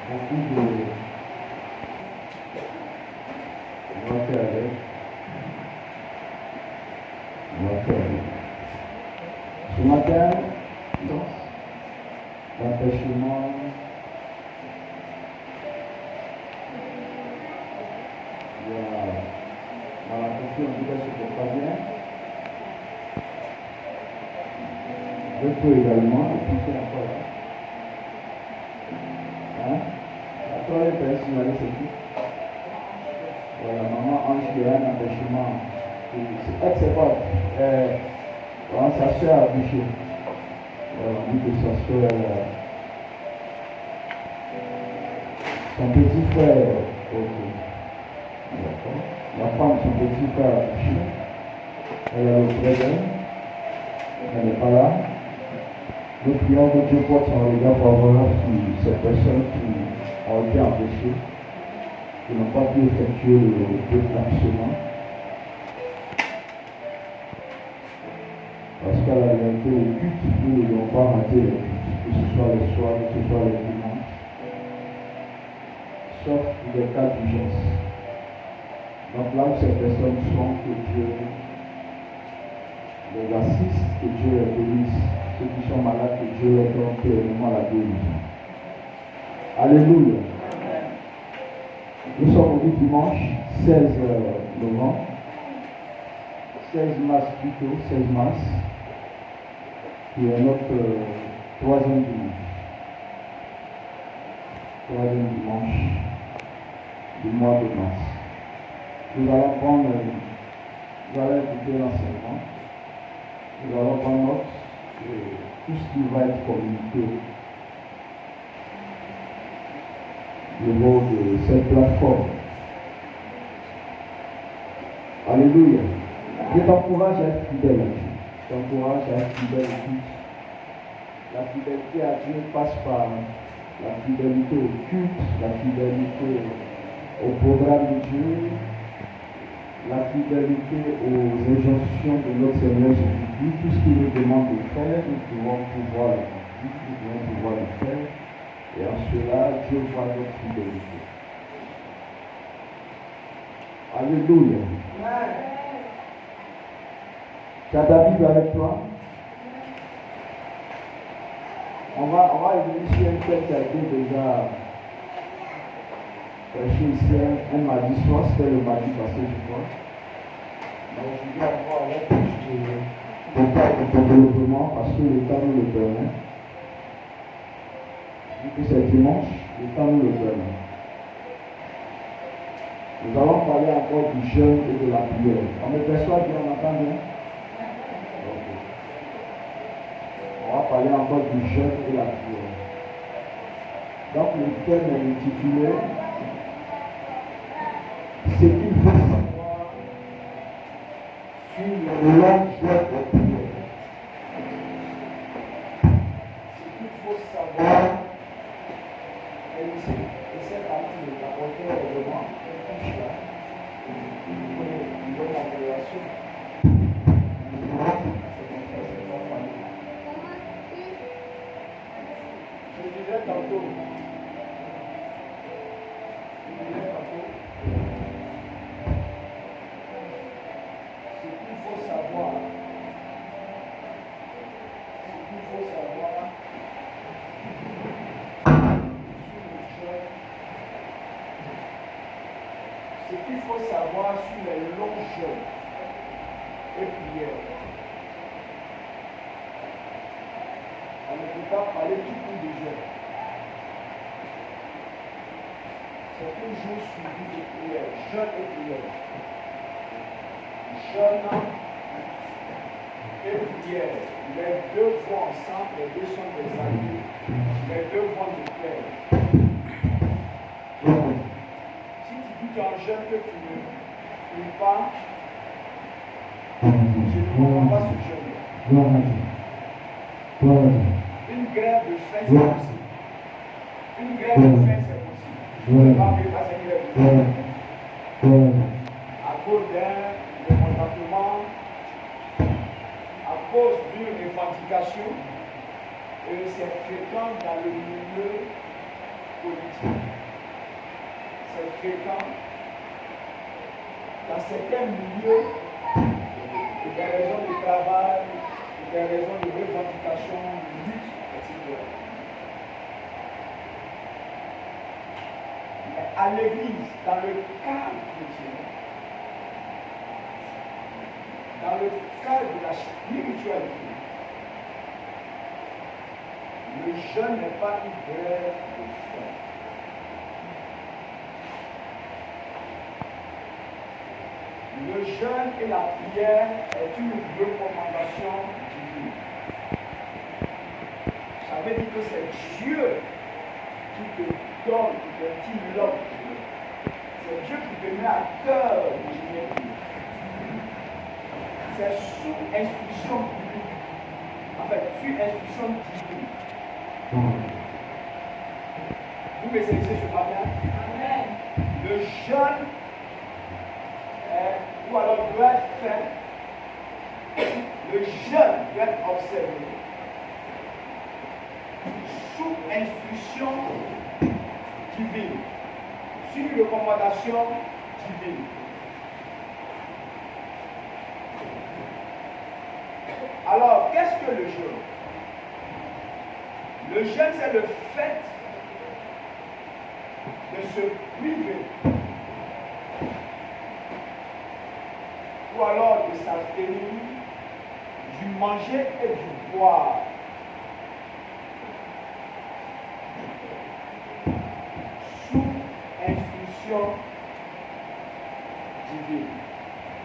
beaucoup de... On va faire avec. Ce matin, l'empêchement dans la question, on dirait ce qu'on pas bien. Je peux également, et puis c'est encore là. Hein? La toilette est signalée, c'est tout. Voilà, maman Ange qui a un empêchement. Elle, c'est pas. Sa soeur a bouché. Voilà, on dit que sa soeur. Son petit frère. Ok. D'accord. La femme, son petit frère a bouché. Elle est auprès d'elle. Elle n'est pas là. Nous prions que Dieu porte son regard favorable sur ces personnes qui ont été empêchées, qui n'ont pas pu effectuer le déplacement. Parce qu'à la réalité, le culte, nous ne devons pas rater le culte, que ce soit les soirs, que ce soit les dimanches, sauf pour des cas d'urgence. Donc là où ces personnes sont, que Dieu les assiste, que Dieu les bénisse. Ceux qui sont malades, que Dieu leur donne pleinement la guérison. Alléluia. Nous sommes aujourd'hui dimanche 16 novembre. 16 mars plutôt, 16 mars. Qui est notre troisième dimanche. Troisième dimanche du mois de mars. Nous allons prendre, vous allez écouter l'enseignement. Nous allons prendre note de tout ce qui va être communiqué au niveau de cette plateforme. Alléluia. Je t'encourage à être fidèle à Dieu. Je t'encourage à être fidèle à Dieu. La fidélité à Dieu passe par la fidélité au culte, la fidélité au programme de Dieu, la fidélité aux injonctions de notre Seigneur Jésus-Christ. Tout ce qu'il nous demande de faire, nous devons pouvoir le faire. Et en cela, Dieu voit notre fidélité. Alléluia. Tu as ta Bible avec toi? On va revenir sur un texte qui a été déjà prêché ici un mardi soir, c'était le mardi passé, je crois. Mais aujourd'hui, on va avoir plus de développement parce que le temps nous le permet. Vu que c'est dimanche, le temps nous le permet. Nous allons parler encore du jeûne et de la prière. On me perçoit bien, on entend bien? Okay. On va parler encore du jeûne et la prière. Donc le thème est intitulé ce qu'il faut savoir sur le long jeûne et prière. Ce qu'il faut savoir, et cette année, le rapporteur est devant, dans la relation. Je disais tantôt, ce qu'il faut savoir, sur les longs jeûnes et prières. On ne peut pas parler tout court de jeûne. C'est toujours suivi de prière, jeûne et prière. Jeûne et prière. Les deux vont ensemble, les deux sont des alliés. Les deux vont de pair. Si tu dis que tu es en jeûne que tu ne pries pas, je ne comprends pas ce jeûne. Une grève de faim, c'est possible. Une grève de faim, c'est possible. Je ne peux pas appeler ça une grève de faim. À cause d'un mécontentement, à cause d'une revendication, c'est fréquent dans le milieu politique. C'est fréquent. Dans certains milieux, pour des raisons de travail, pour des raisons de revendication, de lutte, etc. Mais à l'église, dans le cadre chrétien, dans le cadre de la spiritualité, le jeûne n'est pas une grève de faim. Le jeûne et la prière est une recommandation divine. Ça veut dire que c'est Dieu qui te donne, qui te dit l'homme. C'est Dieu qui te met à cœur de jeûner. C'est sous instruction divine. En fait, sous instruction divine. Vous me saisissez ce matin? Amen. Le jeûne ou alors doit être fait. Le jeûne doit être observé sous instruction divine, sous une recommandation divine. Alors, qu'est-ce que le jeûne? Le jeûne, c'est le fait de se priver ou alors de s'abstenir du manger et du boire. Sous instruction divine.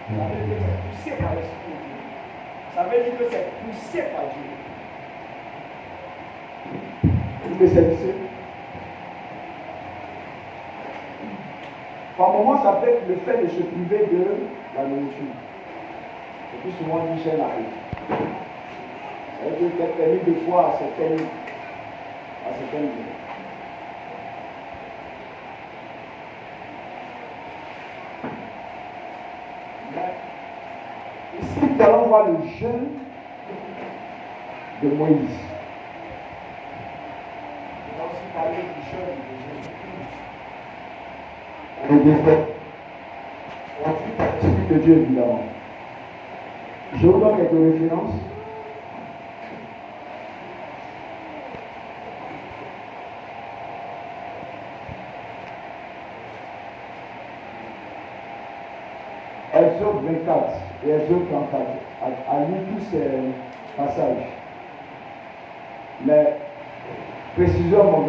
Ça veut dire que c'est poussé par l'Esprit de Dieu. Ça veut dire que c'est poussé par Dieu. Vous me saisissez? Par moments, ça peut être le fait de se priver de la nourriture. C'est plus souvent dit chez la vie. Ça veut dire qu'être permis de fois à certaines heures. Ici, nous allons voir le jeûne de Moïse. On va aussi parler du jeûne de Jésus-Christ. Et des faits. Ensuite, l'Esprit de Dieu, évidemment. Je vous donne quelques références. Exode 24 et Exode 34, à lire tous ces passages. Mais précisément au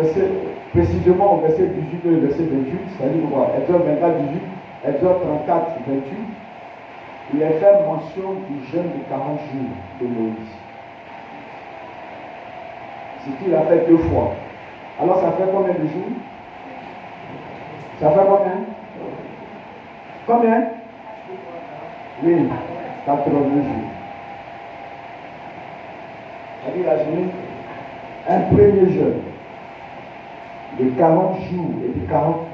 verset 18 et le verset 28, c'est-à-dire quoi? Exode 24, 18, Exode 34, 28, il est fait mention du jeûne de 40 jours de Moïse. C'est qu'il a fait 2 fois. Alors ça fait combien de jours? Ça fait combien? Combien? Oui, 80 jours. C'est-à-dire la journée, un premier jeûne de 40 jours et de 40 jours.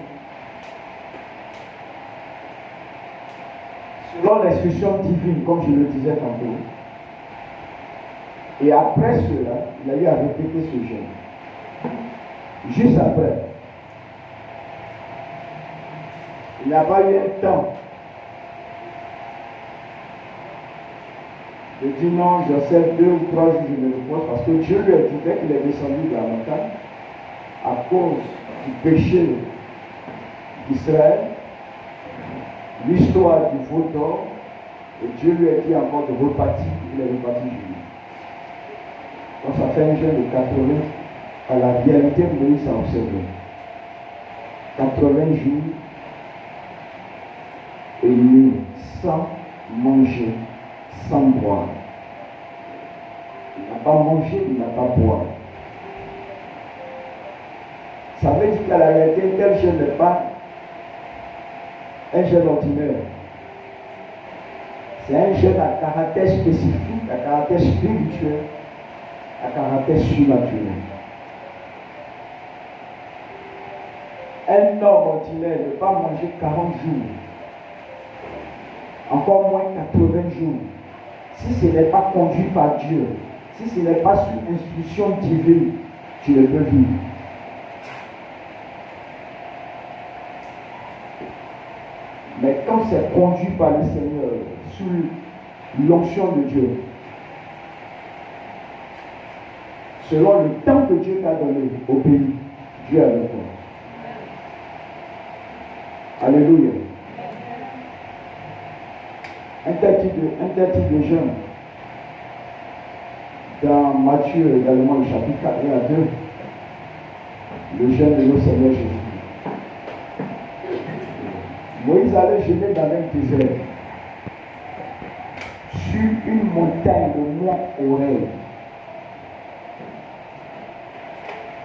Selon l'instruction divine, comme je le disais tantôt. Et après cela, il a eu à répéter ce jeûne. Juste après, il n'a pas eu un temps de dire non, je sais 2 ou 3 jours, je me repose, parce que Dieu lui a dit, dès qu'il est descendu de la montagne, à cause du péché d'Israël, l'histoire du veau d'or, et Dieu lui a dit encore de repartir, il est reparti juillet. Donc ça fait un jeûne de 80 à la réalité que Moïse a observé. 80 jours et nuit, sans manger, sans boire. Il n'a pas mangé, il n'a pas boire. Ça veut dire qu'à la réalité, tel jeûne n'est pas un jeûne ordinaire. C'est un jeûne à caractère spécifique, à caractère spirituel, à caractère surnaturel. Un homme ordinaire ne peut pas manger 40 jours, encore moins 80 jours, si ce n'est pas conduit par Dieu, si ce n'est pas sous instruction divine, tu ne peux vivre. Mais quand c'est conduit par le Seigneur, sous l'onction de Dieu, selon le temps que Dieu t'a donné au pays, Dieu est avec toi. Alléluia. Un tel type de jeûne, dans Matthieu également, le chapitre 4 et à 2, le jeûne de notre Seigneur Jésus. Moïse allait jeûner dans un désert, sur une montagne, le mont Horeb.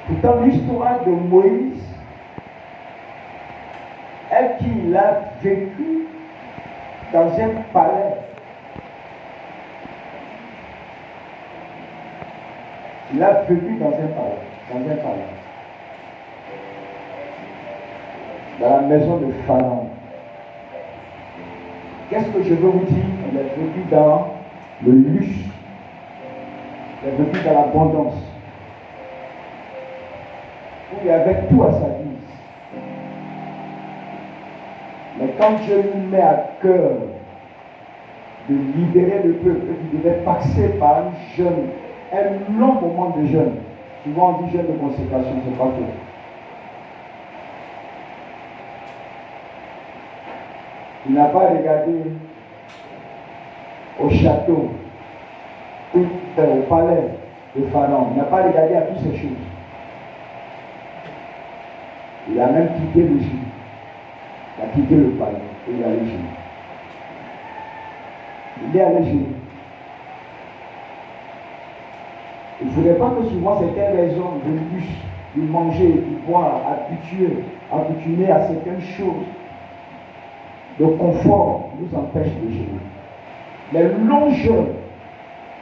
Pourtant, l'histoire de Moïse est qu'il a vécu dans un palais. Il a vécu dans un palais. Dans la maison de Pharaon. Qu'est-ce que je veux vous dire? Il a vécu dans le luxe. Il a vécu dans l'abondance. Où il y avait tout à sa vie. Mais quand Dieu lui met à cœur de libérer le peuple, il devait passer par un long moment de jeûne. Souvent on dit jeûne de consécration, c'est pas tout. Il n'a pas regardé au château, au palais de Pharaon. Il n'a pas regardé à toutes ces choses. Il a même quitté l'Égypte. Il a quitté le palais et il est allé jeûner. Il est allé jeûner. Il ne faudrait pas que souvent certaines raisons de luxe, de manger, de boire, habituer à certaines choses, de confort, nous empêchent de jeûner. Les longs jeûnes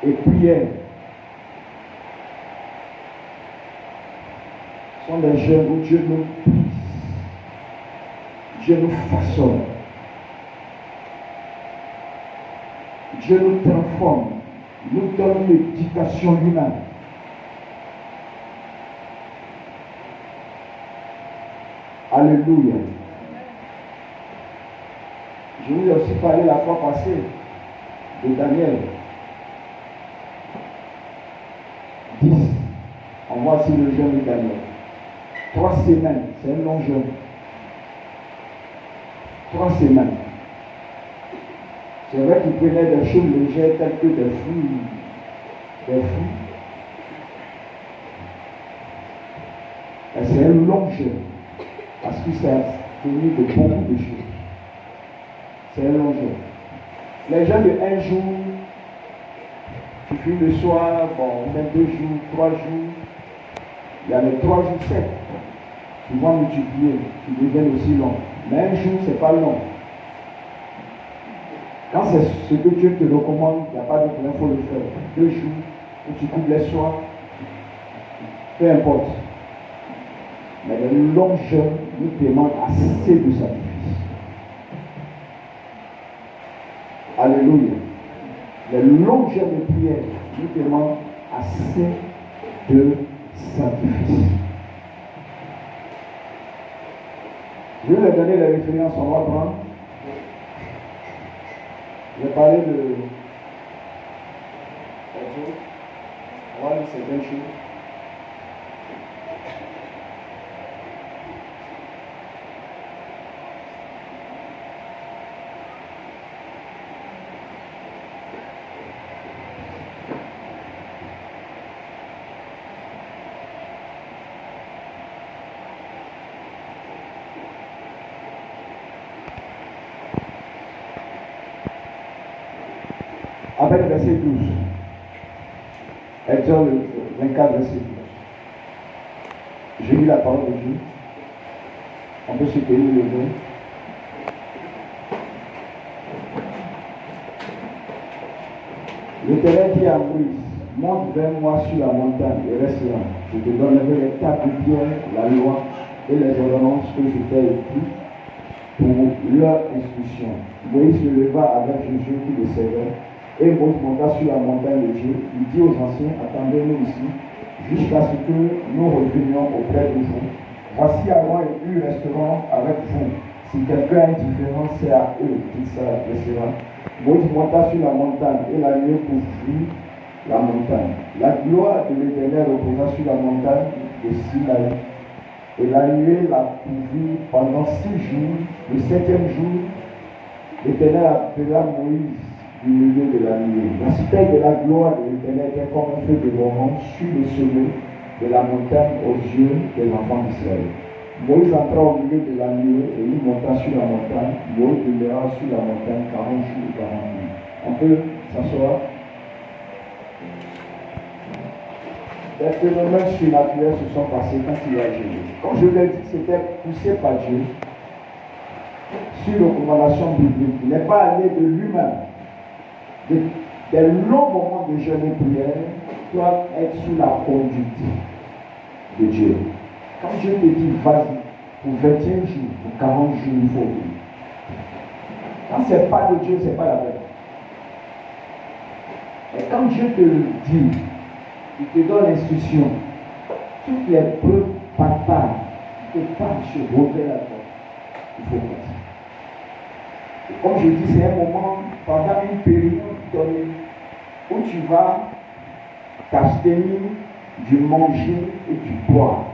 et prières sont des jeûnes où Dieu nous prise, Dieu nous façonne, Dieu nous transforme, nous donne l'éducation lui-même. Alléluia. Je vous ai aussi parlé la fois passée de Daniel 10. On voit ici le jeûne de Daniel. 3 semaines, c'est un long jeûne. 3 semaines. C'est vrai qu'il prenait des choses légères telles que des fruits. Et c'est un long jeûne. Parce que ça a tenu de beaucoup de choses. C'est un long jeûne. Les jeûnes de 1 jour, tu finis le soir, même 2 jours, 3 jours. Il y a les 3 jours 7. Souvent multipliés, qui deviennent aussi longs. Mais 1 jour, ce n'est pas long. Quand c'est ce que Dieu te recommande, il n'y a pas de problème, il faut le faire. 2 jours, où tu coupes les soirs, peu importe. Mais le long jeûne nous demande assez de sacrifice. Alléluia. Le long jeûne de prière nous demande assez de sacrifice. Je vais vous donner les références, on va prendre. Je vais parler de. On va lire certaines choses. Avec le verset 12. Exode 24, verset 12. Je lis la parole de Dieu. On peut se tenir le dos. L'Éternel dit à Moïse, monte vers moi sur la montagne et reste là. Je te donnerai les tables de pierre, la loi et les ordonnances que je t'ai écrites pour leur instruction. Moïse se leva avec Josué qui le servait. Et Moïse monta sur la montagne de Dieu. Il dit aux anciens, attendez-nous ici, jusqu'à ce que nous revenions auprès de vous. Voici Aaron et Hur resteront avec vous. Si quelqu'un est différent, c'est à eux. Dites ça, laissez-moi. Moïse monta sur la montagne et la nuée couvrit la montagne. La gloire de l'Éternel reposa sur la montagne de Sinaï. Et la nuée la couvrit pendant 6 jours. Le 7e jour, l'Éternel appela Moïse du milieu de la nuée. La cité de la gloire de l'Éternel était comme un feu de Boran sur le sommet de la montagne aux yeux des enfants d'Israël. Moïse entra au milieu de la nuée et il monta sur la montagne. Moïse demeura sur la montagne 40 jours et 40 nuits. On peut s'asseoir. Des phénomènes surnaturels se sont passés quand il a agi. Comme je l'ai dit, c'était poussé par Dieu sur recommandation biblique. Il n'est pas allé de lui-même. Des longs moments de jeûne et prière doivent être sous la conduite de Dieu. Quand Dieu te dit, vas-y, pour 21 jours, pour 40 jours, il faut obéir. Quand ce n'est pas de Dieu, ce n'est pas la peine. Et quand Dieu te le dit, il te donne l'instruction, toutes les preuves palpables, que pas se révèlent à toi, il faut partir. Et comme je dis, c'est un moment, pendant une période donnée, où tu vas t'abstenir du manger et du boire.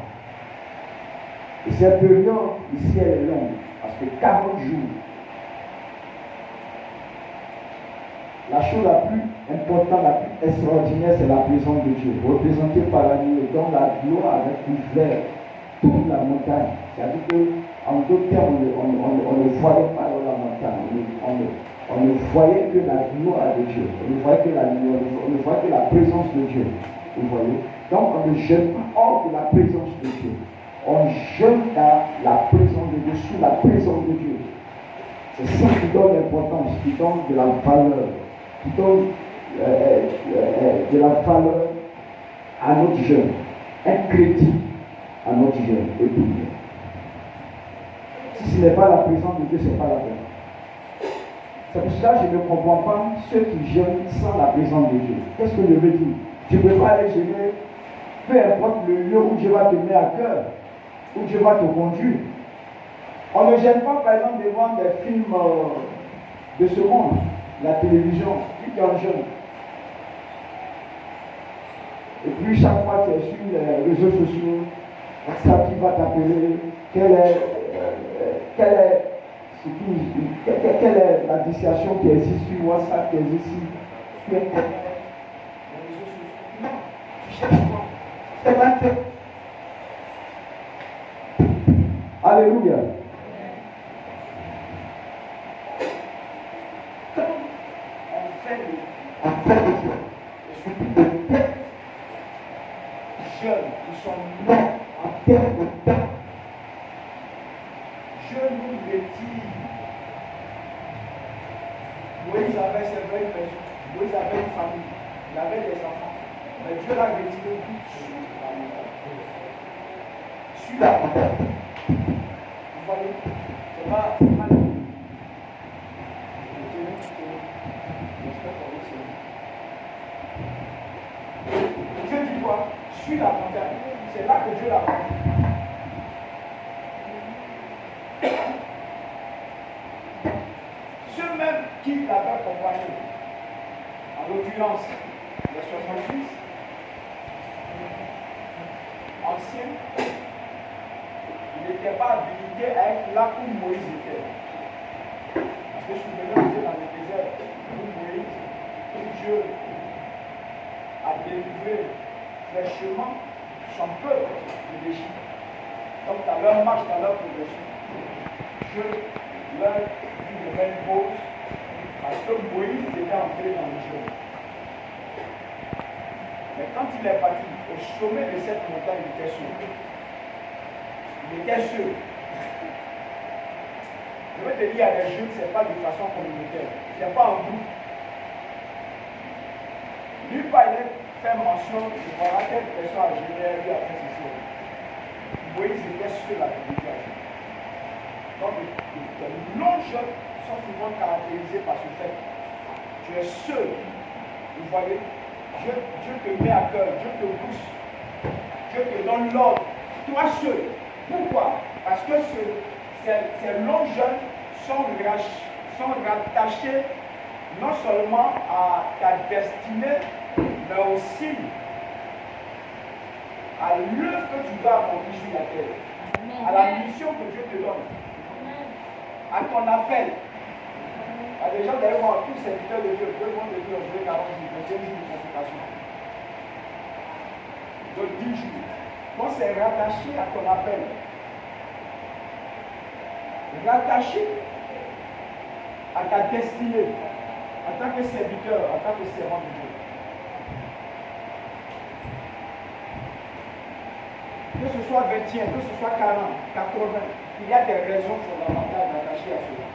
Et cette période ici, elle est longue, parce que 40 jours. La chose la plus importante, la plus extraordinaire, c'est la présence de Dieu, représentée par la nuée, dont la gloire avait couvert toute la montagne. C'est-à-dire qu'en d'autres termes, on ne voyait pas dans la montagne, on ne voyait que la gloire de Dieu, on ne voyait que la lumière, on ne voyait que la présence de Dieu. Vous voyez? Donc on ne jeûne pas hors de la présence de Dieu. On jeûne dans la présence de Dieu, sous la présence de Dieu. C'est ça qui donne l'importance, qui donne de la valeur, qui donne de la valeur à notre jeûne, un crédit à notre jeûne et prière. Si ce n'est pas la présence de Dieu, ce n'est pas la peine. C'est pour cela que je ne comprends pas ceux qui jeûnent sans la présence de Dieu. Qu'est-ce que je veux dire? Tu ne peux pas aller jeûner, peu importe le lieu où Dieu va te mettre à cœur, où Dieu va te conduire. On ne gêne pas, par exemple, devant des films de ce monde, la télévision, qui est en jeûne. Et puis chaque fois que tu es sur les réseaux sociaux, WhatsApp qui va t'appeler, quelle est la distraction qui existe sur WhatsApp, qui existe sur Internet, les réseaux sociaux. Non, tu cherches quoi? C'est pas fait. Alléluia. Afin de Dieu. Et surtout de tels jeunes qui sont morts en termes de temps. Je nous retire. Moïse avait ses vraies maisons, Moïse avait une famille, il avait des enfants. Mais Dieu l'a retiré sur la montagne. Vous voyez, c'est pas Dieu dit quoi? Sur la montagne. C'est là que Dieu l'a pris. Ceux même qui l'avaient accompagné, en l'occurrence les 70 anciens, il n'était pas habilité à être là où Moïse était. Parce que souvenez-vous, vous êtes dans le désert, où Moïse, où Dieu a délivré fraîchement son peuple de l'Égypte. Donc, dans leur marche, dans leur progression, Dieu leur dit de faire une pause parce que Moïse était entré dans le jeu. Mais quand il est parti au sommet de cette montagne, il était sûr. Il était sûr. Je veux te dire, à des jeunes, ce n'est pas de façon communautaire. Ce n'est pas en groupe. Nulle part, il est fait mention de voir quelle personne a géré lui a fait ceci. Moïse était sur la communication. Donc, les longs jeunes sont souvent caractérisés par ce fait. Tu es seul. Vous voyez, Dieu te met à cœur, Dieu te pousse, Dieu te donne l'ordre. Toi seul. Pourquoi? Parce que ces longs jeûnes sont rattachés non seulement à ta destinée, mais aussi à l'œuvre que tu dois accomplir sur la terre, à la mission que Dieu te donne, à ton appel. Il y a des gens d'ailleurs voir tous ces serviteurs de Dieu, Dieu vont te dire, je vais 40 jours, 21 jours de consécration. Donc 10 jours. Donc c'est rattaché à ton appel. Rattaché à ta destinée, en tant que serviteur, en tant que servant de Dieu. Que ce soit 21, que ce soit 40, 80, il y a des raisons fondamentales d'attacher à cela.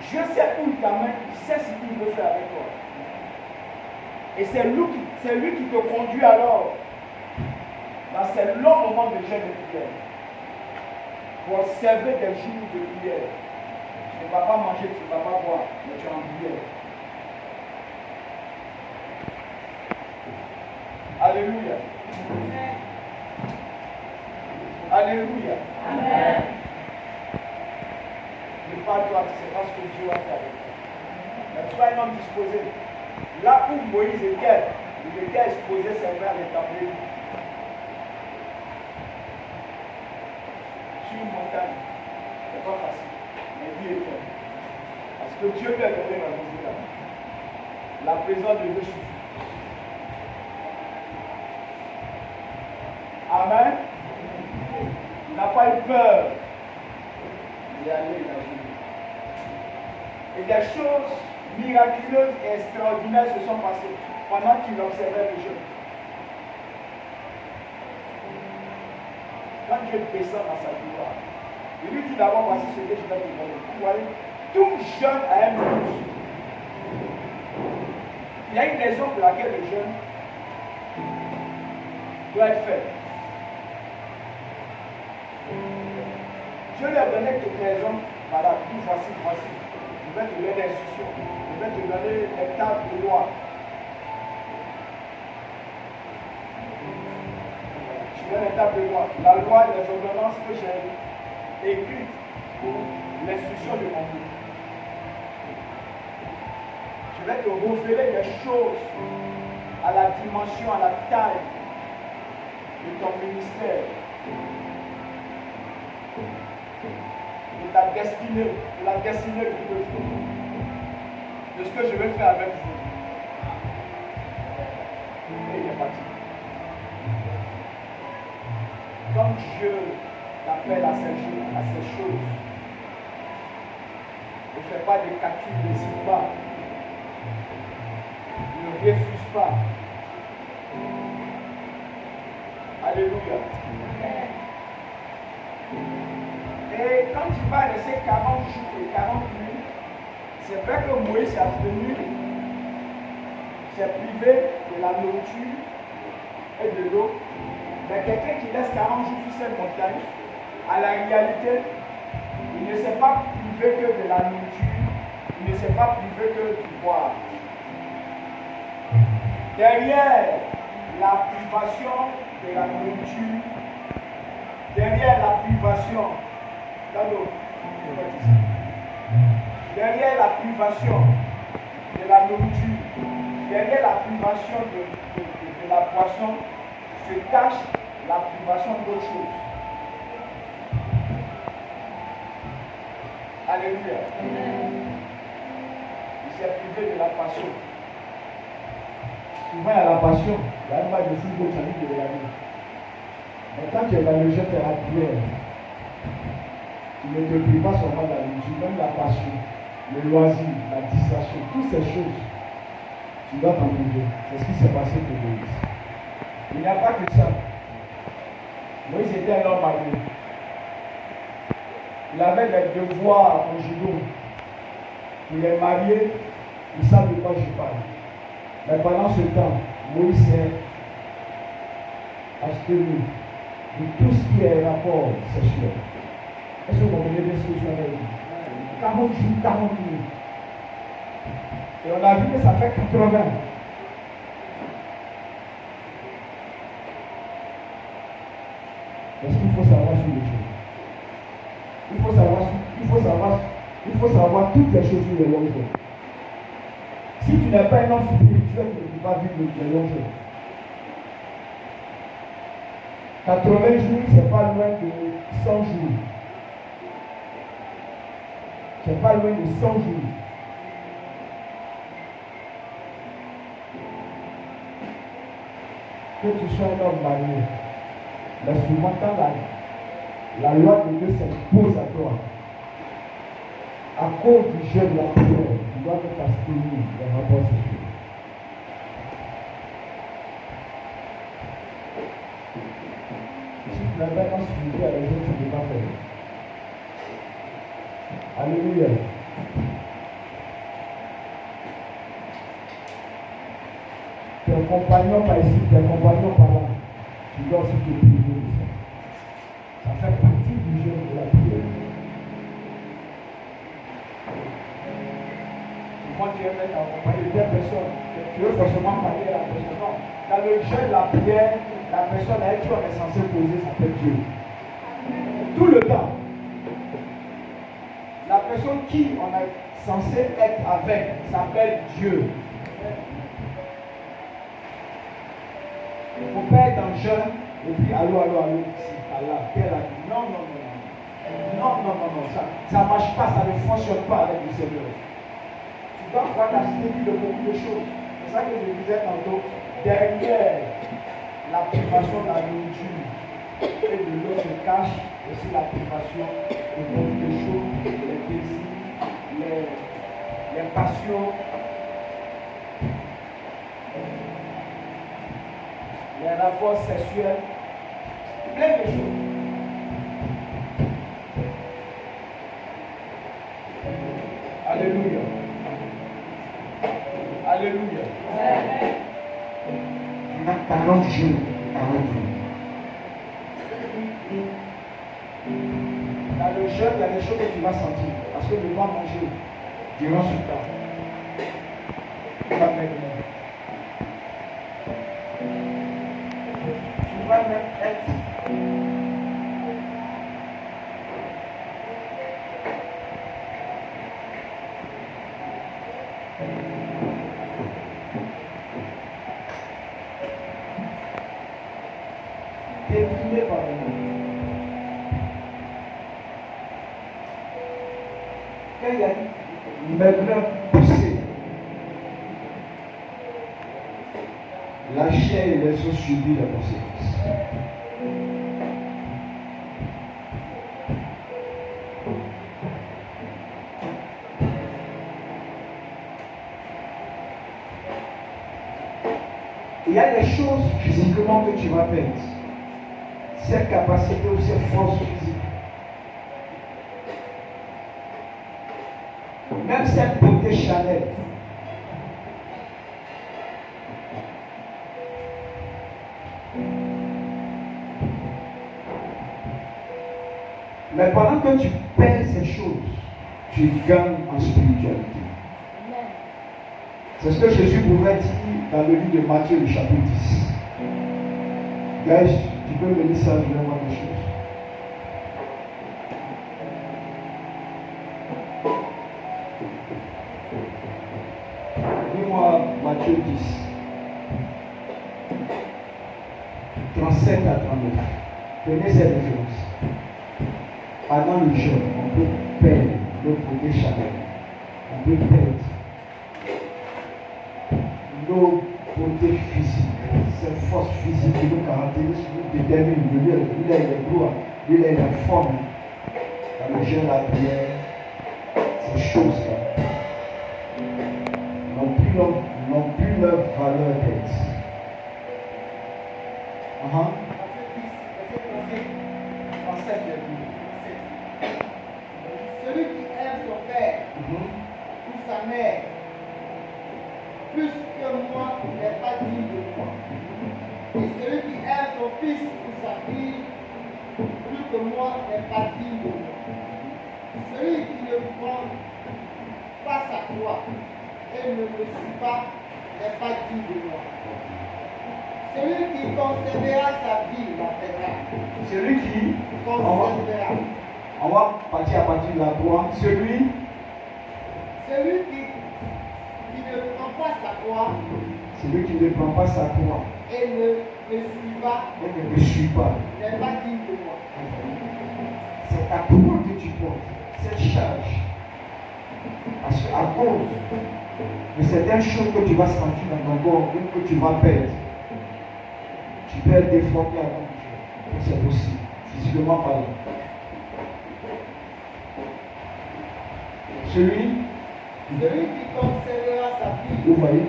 Dieu sait où il t'amène, il sait ce qu'il veut faire avec toi. Et c'est lui qui te conduit alors dans ces longs moments de jeûne de prière pour observer des jours de prière. Tu ne vas pas manger, tu ne vas pas boire, mais tu es en prière. Alléluia. Amen. Alléluia. Amen. Ne pas toi, tu ne sais pas ce que Dieu va faire avec toi. Mais tu es un homme disposé. Là où Moïse était, il était exposé, c'est vrai, à l'établir. Sur une montagne, c'est pas facile. Mais Dieu est fait. Parce que Dieu peut donner la vie là. La présence de Dieu suffit. Amen. Il n'a pas eu peur d'y aller dans la vie. Et des choses miraculeuses et extraordinaires se sont passées pendant qu'il observait le jeûne. Quand Dieu descend dans sa gloire, il lui dit d'abord, voici ce que je vais te donner. Vous voyez, tout jeûne a un but. Il y a une raison pour laquelle le jeûne doit être fait. Dieu lui a donné toutes les raisons. Voilà, voici. Je vais te donner des instructions. Je vais te donner des tables de loi. Je donne les tables de loi. La loi et les ordonnances que j'ai écrites pour l'instruction de mon Dieu. Je vais te révéler des choses à la dimension, à la taille de ton ministère. De ta destinée, de la destinée de Dieu, de ce que je vais faire avec vous. Et il est parti. Comme Dieu t'appelle à ces choses, ne fais pas de calcul, n'hésite pas. Ne refuse pas. Alléluia. Et quand tu vas rester 40 jours et 40 nuits, c'est vrai que Moïse s'est abstenu, s'est privé de la nourriture et de l'eau. Mais quelqu'un qui laisse 40 jours sur cette montagne, à la réalité, il ne s'est pas privé que de la nourriture, il ne s'est pas privé que du boire. Derrière la privation de la nourriture, derrière la privation, derrière la privation de la nourriture, derrière la privation de la boisson, se cache la privation d'autre chose. Alléluia. Il s'est privé de la passion. Souvent, il y a la passion, il y a un match de football qui arrive de la vie. Mais quand tu es dans le jeu de la prière, tu ne te prives pas seulement de la nourriture, même la passion, le loisir, la distraction, toutes ces choses, tu dois t'en priver. C'est ce qui s'est passé pour Moïse. Il n'y a pas que ça. Moïse était un homme marié. Il avait des devoirs conjugaux. Il est marié, il sait de quoi je parle. Mais pendant ce temps, Moïse s'est abstenu de tout ce qui est rapport sexuel. Est-ce que vous comprenez bien ce que je viens de dire? 40 jours, 40 nuits. Et on a vu que ça fait 80. Est-ce qu'il faut savoir sur les choses? Il faut savoir toutes les choses sur les longeurs. Si tu n'es pas un homme spirituel, tu ne peux pas vivre les longeurs. 80 jours, c'est pas loin de 100 jours. C'est pas loin de 100 jours. Que tu sois un homme marié, mais souvent quand la loi de Dieu s'impose à toi, à cause du jeûne de la prière, tu dois te t'abstenir des rapports sexuels. Si tu n'avais pas suivi à les gens, tu ne peux pas faire. Alléluia. Tes compagnons par ici, tes compagnons par là, tu dois aussi te priver de ça. Ça fait partie du jeûne de la prière. Moi, tu aimes être accompagné de deux personnes. Tu veux forcément parler à la personne. Non. Dans le jeûne de la prière, la personne avec qui on est censé poser s'appelle Dieu. Tout le temps. La personne qui on est censé être avec s'appelle Dieu. Il ne faut pas être en jeûne et puis allô, c'est Allah, tel a dit. Non, ça ne marche pas, ça ne fonctionne pas avec le Seigneur. Tu dois pouvoir t'abstenir de beaucoup de choses. C'est ça que je disais tantôt. Derrière la privation de la nourriture et de l'eau se cache aussi la privation de beaucoup de choses, les désirs, les passions, les rapports sexuels, plein de choses. Alléluia. Alléluia. On a 40 jours à retour. Dans le jeûne, il y a des choses que tu vas sentir. Parce que tu vas manger durant ce temps. Tu vas mettre. Tu vas même être. Déprimé par le monde. Quand il y a une maigreur poussée, la chair et les os subissent les conséquences. Il y a des choses physiquement que tu vas perdre. Cette capacité ou cette force physique. Même cette beauté charnelle. Mais pendant que tu perds ces choses, tu gagnes en spiritualité. C'est ce que Jésus pouvait dire dans le livre de Matthieu, le chapitre 10. Guys, tu peux me dire ça, je vais voir des choses. Dis-moi Matthieu 10. 37 à 39. Prenez cette référence. Pendant le jeûne, on peut perdre nos beautés charnelles. On peut perdre nos beautés physiques, ces forces physiques qui nous caractérisent, nous déterminent. Lui, il a les gloires, lui, il a la forme. Dans le jeûne, la prière, ces choses-là n'ont plus leur valeur d'être. Celui qui aime son père ou sa mère plus que moi n'est pas digne de moi. Et celui qui aime son fils ou sa fille plus que moi n'est pas digne de moi. Celui qui ne prend pas sa croix et ne me suit pas n'est pas digne de moi. Celui qui conservera sa vie la perdra. Celui qui conservera. On va partir à partir de la 3. Celui qui ne prend pas sa croix qui ne prend pas sa croix et ne me suit pas et ne me suit pas. n'est pas digne de moi. C'est ta croix que tu portes, cette charge. Parce qu'à cause de certaines choses que tu vas sentir dans ton corps, ou que tu vas perdre, tu peux être déformé à ton Dieu. C'est possible, physiquement parlant. Celui qui conservera sa vie. Vous voyez?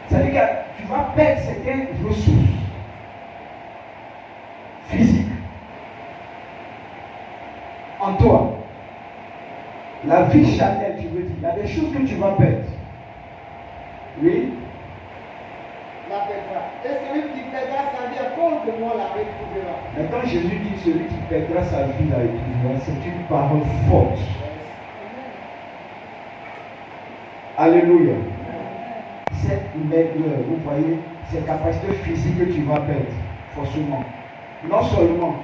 C'est-à-dire que tu vas perdre certaines ressources physiques en toi. La vie charnelle, tu veux dire. Il y a des choses que tu vas perdre. Oui? La perdra. Et celui qui perdra sa vie à cause de moi la retrouvera. Mais quand Jésus dit celui qui perdra sa vie la retrouvera, c'est une parole forte. Alléluia. Cette maigreur, vous voyez, ces capacités physiques que tu vas perdre, forcément. Non seulement,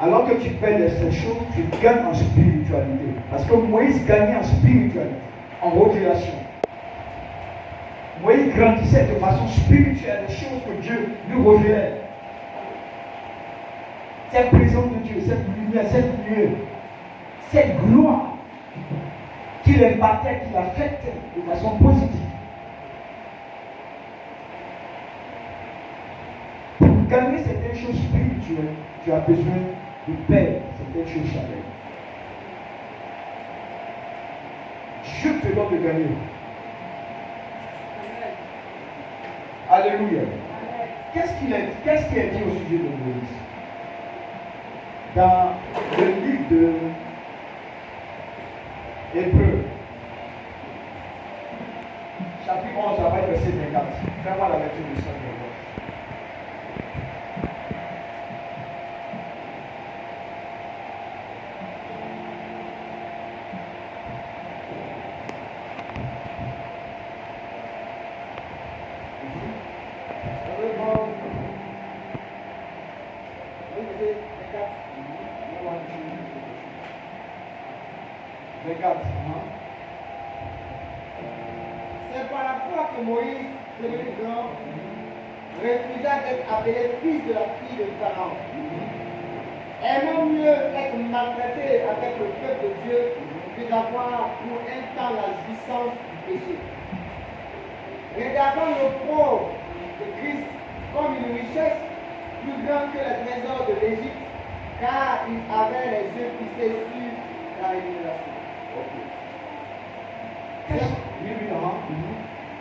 alors que tu perds ces choses, tu gagnes en spiritualité. Parce que Moïse gagnait en spiritualité, en révélation. Moïse grandissait de façon spirituelle, les choses que Dieu lui révélait. Cette présence de Dieu, cette lumière, cette gloire qu'il impactait, qu'il affectait de façon positive. Pour gagner certaines choses spirituelles, tu as besoin de perdre certaines choses charnelles. Dieu te donne de gagner. Alléluia. Qu'est-ce qui est dit au sujet de Moïse? Dans le livre de Hébreux, chapitre 11, à partir verset 24. Fais-moi la lecture de ça. C'est par la foi que Moïse, devenu grand, refusa d'être appelé fils de la fille de Pharaon. Aimant mieux être maltraité avec le peuple de Dieu que d'avoir pour un temps la jouissance du péché. Regardant le pauvre de Christ comme une richesse plus grande que les trésors de l'Égypte, car il avait les yeux fixés sur la révélation.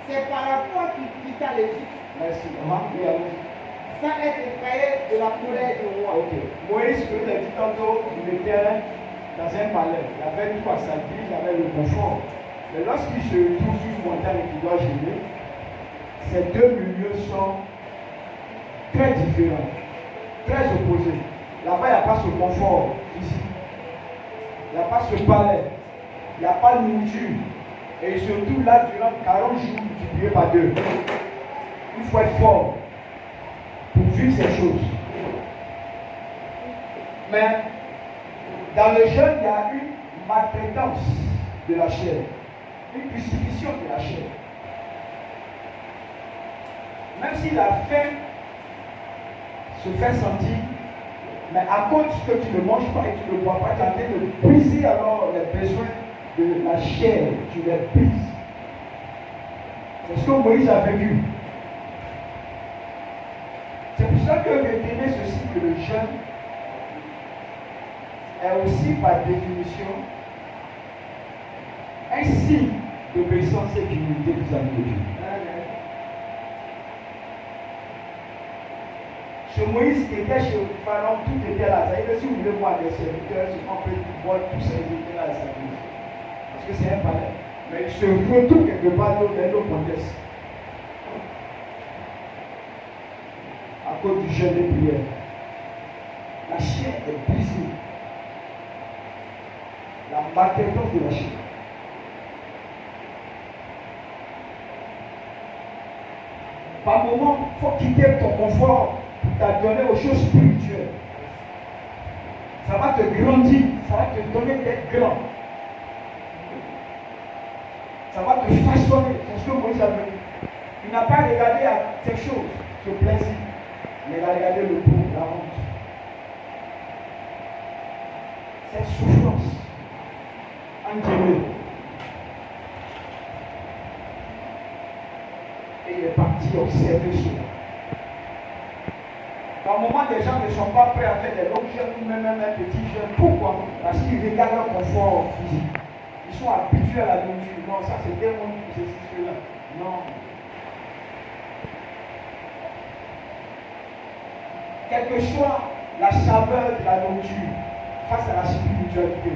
C'est par la foi qu'il quitta l'Égypte. Merci. Sans être effrayé de la colère du roi. Moïse, comme l'a dit tantôt, il était dans un palais. Il avait tout à sa vie, il avait le confort. Mais lorsqu'il se trouve sur une montagne et qu'il doit gérer, ces deux milieux sont très différents, très opposés. Là-bas, il n'y a pas ce confort physique. Il n'y a pas ce palais. Il n'y a pas de nourriture. Et surtout là, durant 40 jours, multiplié par 2. Il faut être fort pour vivre ces choses. Mais dans le jeûne, il y a une maltraitance de la chair, une crucifixion de la chair. Même si la faim se fait sentir, mais à cause que tu ne manges pas et tu ne bois pas, tu es en train de briser alors les besoins de la chair, tu les brises. C'est ce que Moïse a vécu. C'est pour ça que retenez ceci, que le jeûne est aussi par définition un signe d'obéissance et d'humilité vis-à-vis de Dieu. Chez Moïse qui était chez Pharaon, tout était là. Ça veut dire que si vous voulez voir des serviteurs, on peut voir tous ces étaient là à sa vie. Parce que c'est un palais. Mais il se retrouve quelque part dans le contexte. À cause du jeûne de prière. La chair est brisée. La maltraitance de la chair. Par moment, il faut quitter ton confort pour t'adonner aux choses spirituelles. Ça va te grandir, ça va te donner d'être grand. Ça va te façonner. C'est ce que Moïse a vu. Il n'a pas regardé à ces choses, ce plaisir, mais il a regardé le pauvre, la honte. Cette souffrance endurée. Et il est parti observer cela. Par moment, les gens ne sont pas prêts à faire des longs jeûnes ou même un petit jeûne. Pourquoi? Parce qu'ils regardent leur confort physique. Ils sont habitués à la nourriture. Non, ça c'est des mondes qui c'est cela. Non. Quelle que soit la saveur de la nourriture face à la spiritualité,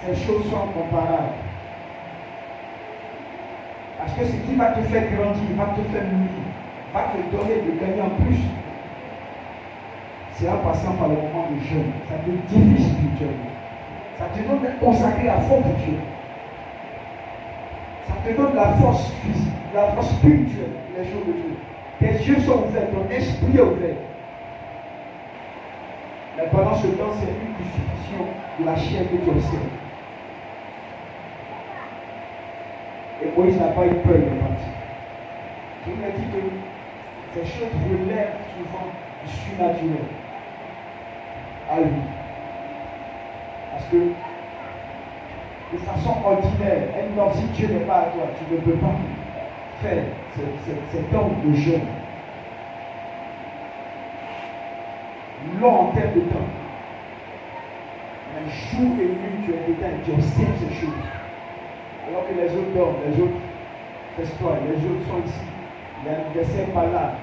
ces choses sont comparables. Parce que ce qui va te faire grandir, va te faire mûrir, va te donner de gagner en plus, c'est en passant par le moment de jeûne. Ça te défie spirituellement. Ça te donne d'être consacré à fond pour Dieu. Ça te donne la force physique, la force spirituelle, les jours de Dieu. Tes yeux sont ouverts, ton esprit est ouvert. Mais pendant ce temps, c'est une crucifixion de la chair que tu observes. Et Moïse n'a pas eu peur de partir. Je vous ai dit que ces choses relèvent souvent du surnaturel à lui. Parce que de façon ordinaire, un homme, si Dieu n'est pas à toi, tu ne peux pas faire cet temps de jeûne. Long en termes de temps. Mais jour et nuit, tu es dedans, tu observes ces choses. Alors que les autres dorment, les autres festoient, les autres sont ici. L'anniversaire pas là.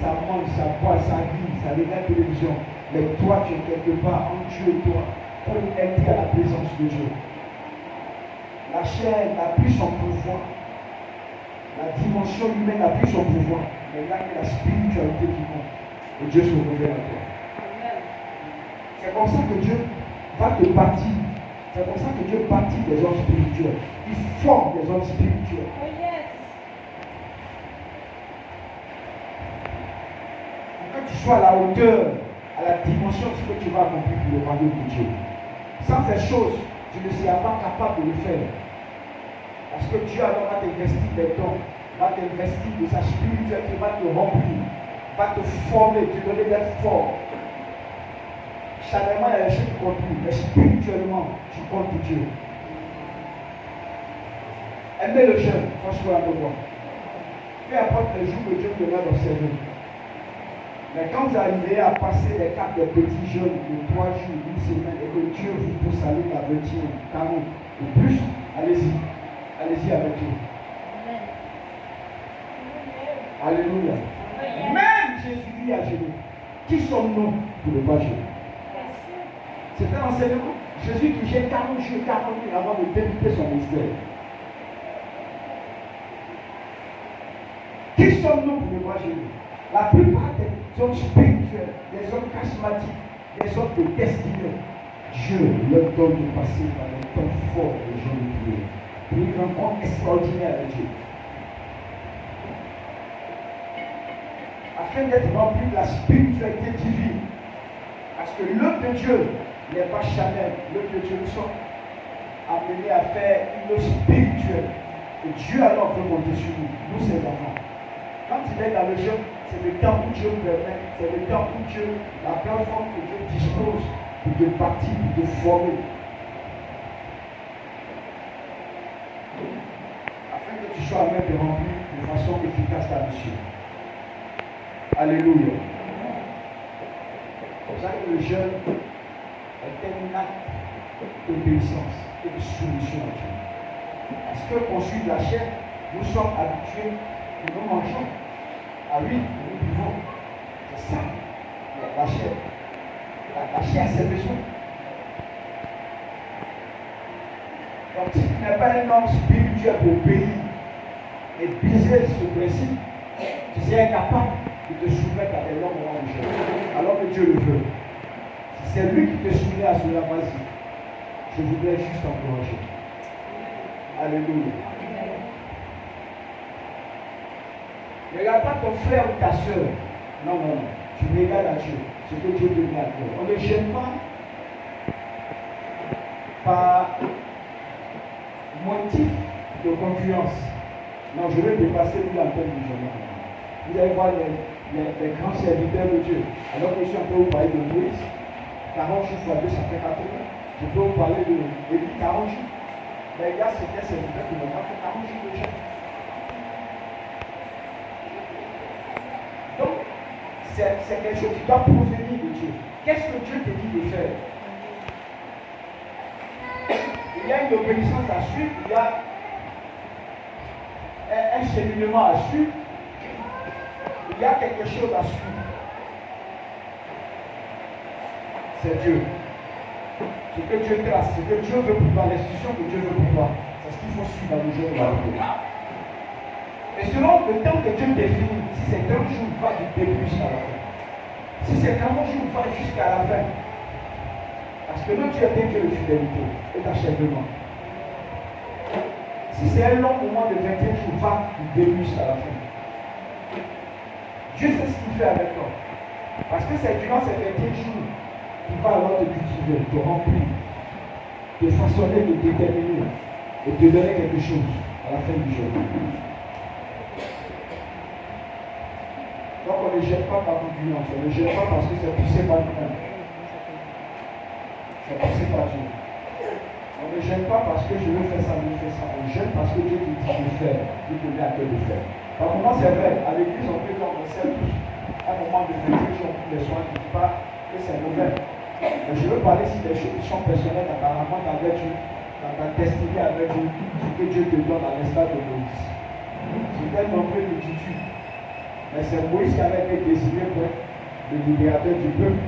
Ça mange, ça boit, ça rit, ça regarde la télévision. Mais toi, tu es quelque part en Dieu et toi pour être à la présence de Dieu. La chair n'a plus son pouvoir. La dimension humaine n'a plus son pouvoir. Mais là, il y a la spiritualité qui monte. Et Dieu se révèle à toi. C'est comme ça que Dieu va te bâtir. C'est comme ça que Dieu bâtit des hommes spirituels. Il forme des hommes spirituels. Oh yes. Pour que tu sois à la hauteur, à la dimension de ce que tu vas accomplir pour le royaume de Dieu. Sans ces choses, tu ne seras pas capable de le faire. Parce que Dieu alors va t'investir des dons, va t'investir de sa spiritualité, va te remplir, va te former, te donner d'être fort. Charnellement, il y a des choses qui comptent plus, mais spirituellement, tu comptes pour Dieu. Aimez le jeûne, franchement, à moi. Peu importe les jours que Dieu te donne d'observer. Mais quand vous arrivez à passer les caps des petits jeûnes de 3 jours, une semaine, et que Dieu vous pousse à aller la 20e, 40 ou plus, allez-y. Allez-y avec Dieu. Alléluia. Même Jésus dit à Jésus, qui sommes-nous pour ne pas jeûner? C'est un enseignement. Jésus qui gère 40 jours, 40 nuits avant de débuter son ministère. Qui sommes-nous pour ne pas jeûner? La plupart des hommes spirituels, des hommes charismatiques, des hommes de destinée, Dieu leur donne de passer par un temps fort de jeûne de prière. Pour une rencontre extraordinaire avec Dieu. Afin d'être rempli de la spiritualité divine. Parce que l'œuvre de Dieu n'est pas charnel. L'œuvre de Dieu, nous sommes amenés à faire une œuvre spirituelle. Et Dieu alors veut monter sur nous, ses enfants. Quand il est dans le jeûne, c'est le temps où Dieu permet, c'est le temps où Dieu, la plateforme que Dieu dispose pour te bâtir, pour te former. Afin que tu sois à même de remplir de façon efficace ta mission. Alléluia. C'est pour ça que le jeûne est un acte d'obéissance et de soumission à Dieu. Parce que qu'on suit de la chair, nous sommes habitués, nous mangeons. Ah oui, nous vivons. C'est ça, la chair. La chair a ses besoins. Donc si tu n'es pas un homme spirituel pour obéir et briser ce principe, tu serais incapable de te soumettre à des longs moments de jeûne, alors que Dieu le veut. Si c'est lui qui te soumet à cela, vas-y. Je voudrais juste t'encourager. Alléluia. Ne regarde pas ton frère ou ta soeur. Non, non, non. Tu regardes à Dieu, ce que Dieu te met à cœur. On ne gêne pas par motif de concurrence. Non, je vais dépasser tout l'antenne du journal. Vous allez voir les grands serviteurs de Dieu. Alors que je suis en train de vous parler de Moïse, 40 jours fois 2, ça fait 80. Je peux vous parler de Élie, 40 jours. Mais il y a certains serviteurs qui n'ont pas fait 40 jours de jeûne. Donc, c'est quelque chose qui doit provenir de Dieu. Qu'est-ce que Dieu te dit de faire? Il y a une obéissance à suivre, il y a un cheminement à suivre, il y a quelque chose à suivre. C'est Dieu. Ce que Dieu trace, ce que Dieu veut pour toi, l'institution que Dieu veut pour toi, c'est ce qu'il faut suivre dans le jour de la vie. Et selon le temps que Dieu définit, si c'est 30 jours, va du début jusqu'à la fin. Si c'est 40 jours, va jusqu'à la fin. Parce que notre Dieu est un Dieu de fidélité et d'achèvement. Si c'est un long moment de 21 jours, va du début jusqu'à la fin. Dieu sait ce qu'il fait avec toi. Parce que c'est durant ces 21 jours qu'il va alors te cultiver, te remplir, te façonner, te déterminer et te donner quelque chose à la fin du jour. Donc on ne gêne pas par concurrence, on ne gêne pas parce que c'est poussé par nous-mêmes. C'est poussé par Dieu. On ne gêne pas parce que je veux faire ça, je veux faire ça. On gêne parce que Dieu te dit de faire, Dieu te met à cœur de faire. Par moment, c'est vrai, à l'église, on peut dire, on sait tous, à un moment de réflexion, les soins, je ne dis pas que c'est mauvais. Mais je veux parler si des choses qui sont personnelles dans ta rencontre avec Dieu, dans ta destinée avec Dieu, ce que Dieu te donne à l'instar de Moïse. C'est une nombreuse multitude. Mais c'est Moïse qui avait été désigné pour être le libérateur du peuple.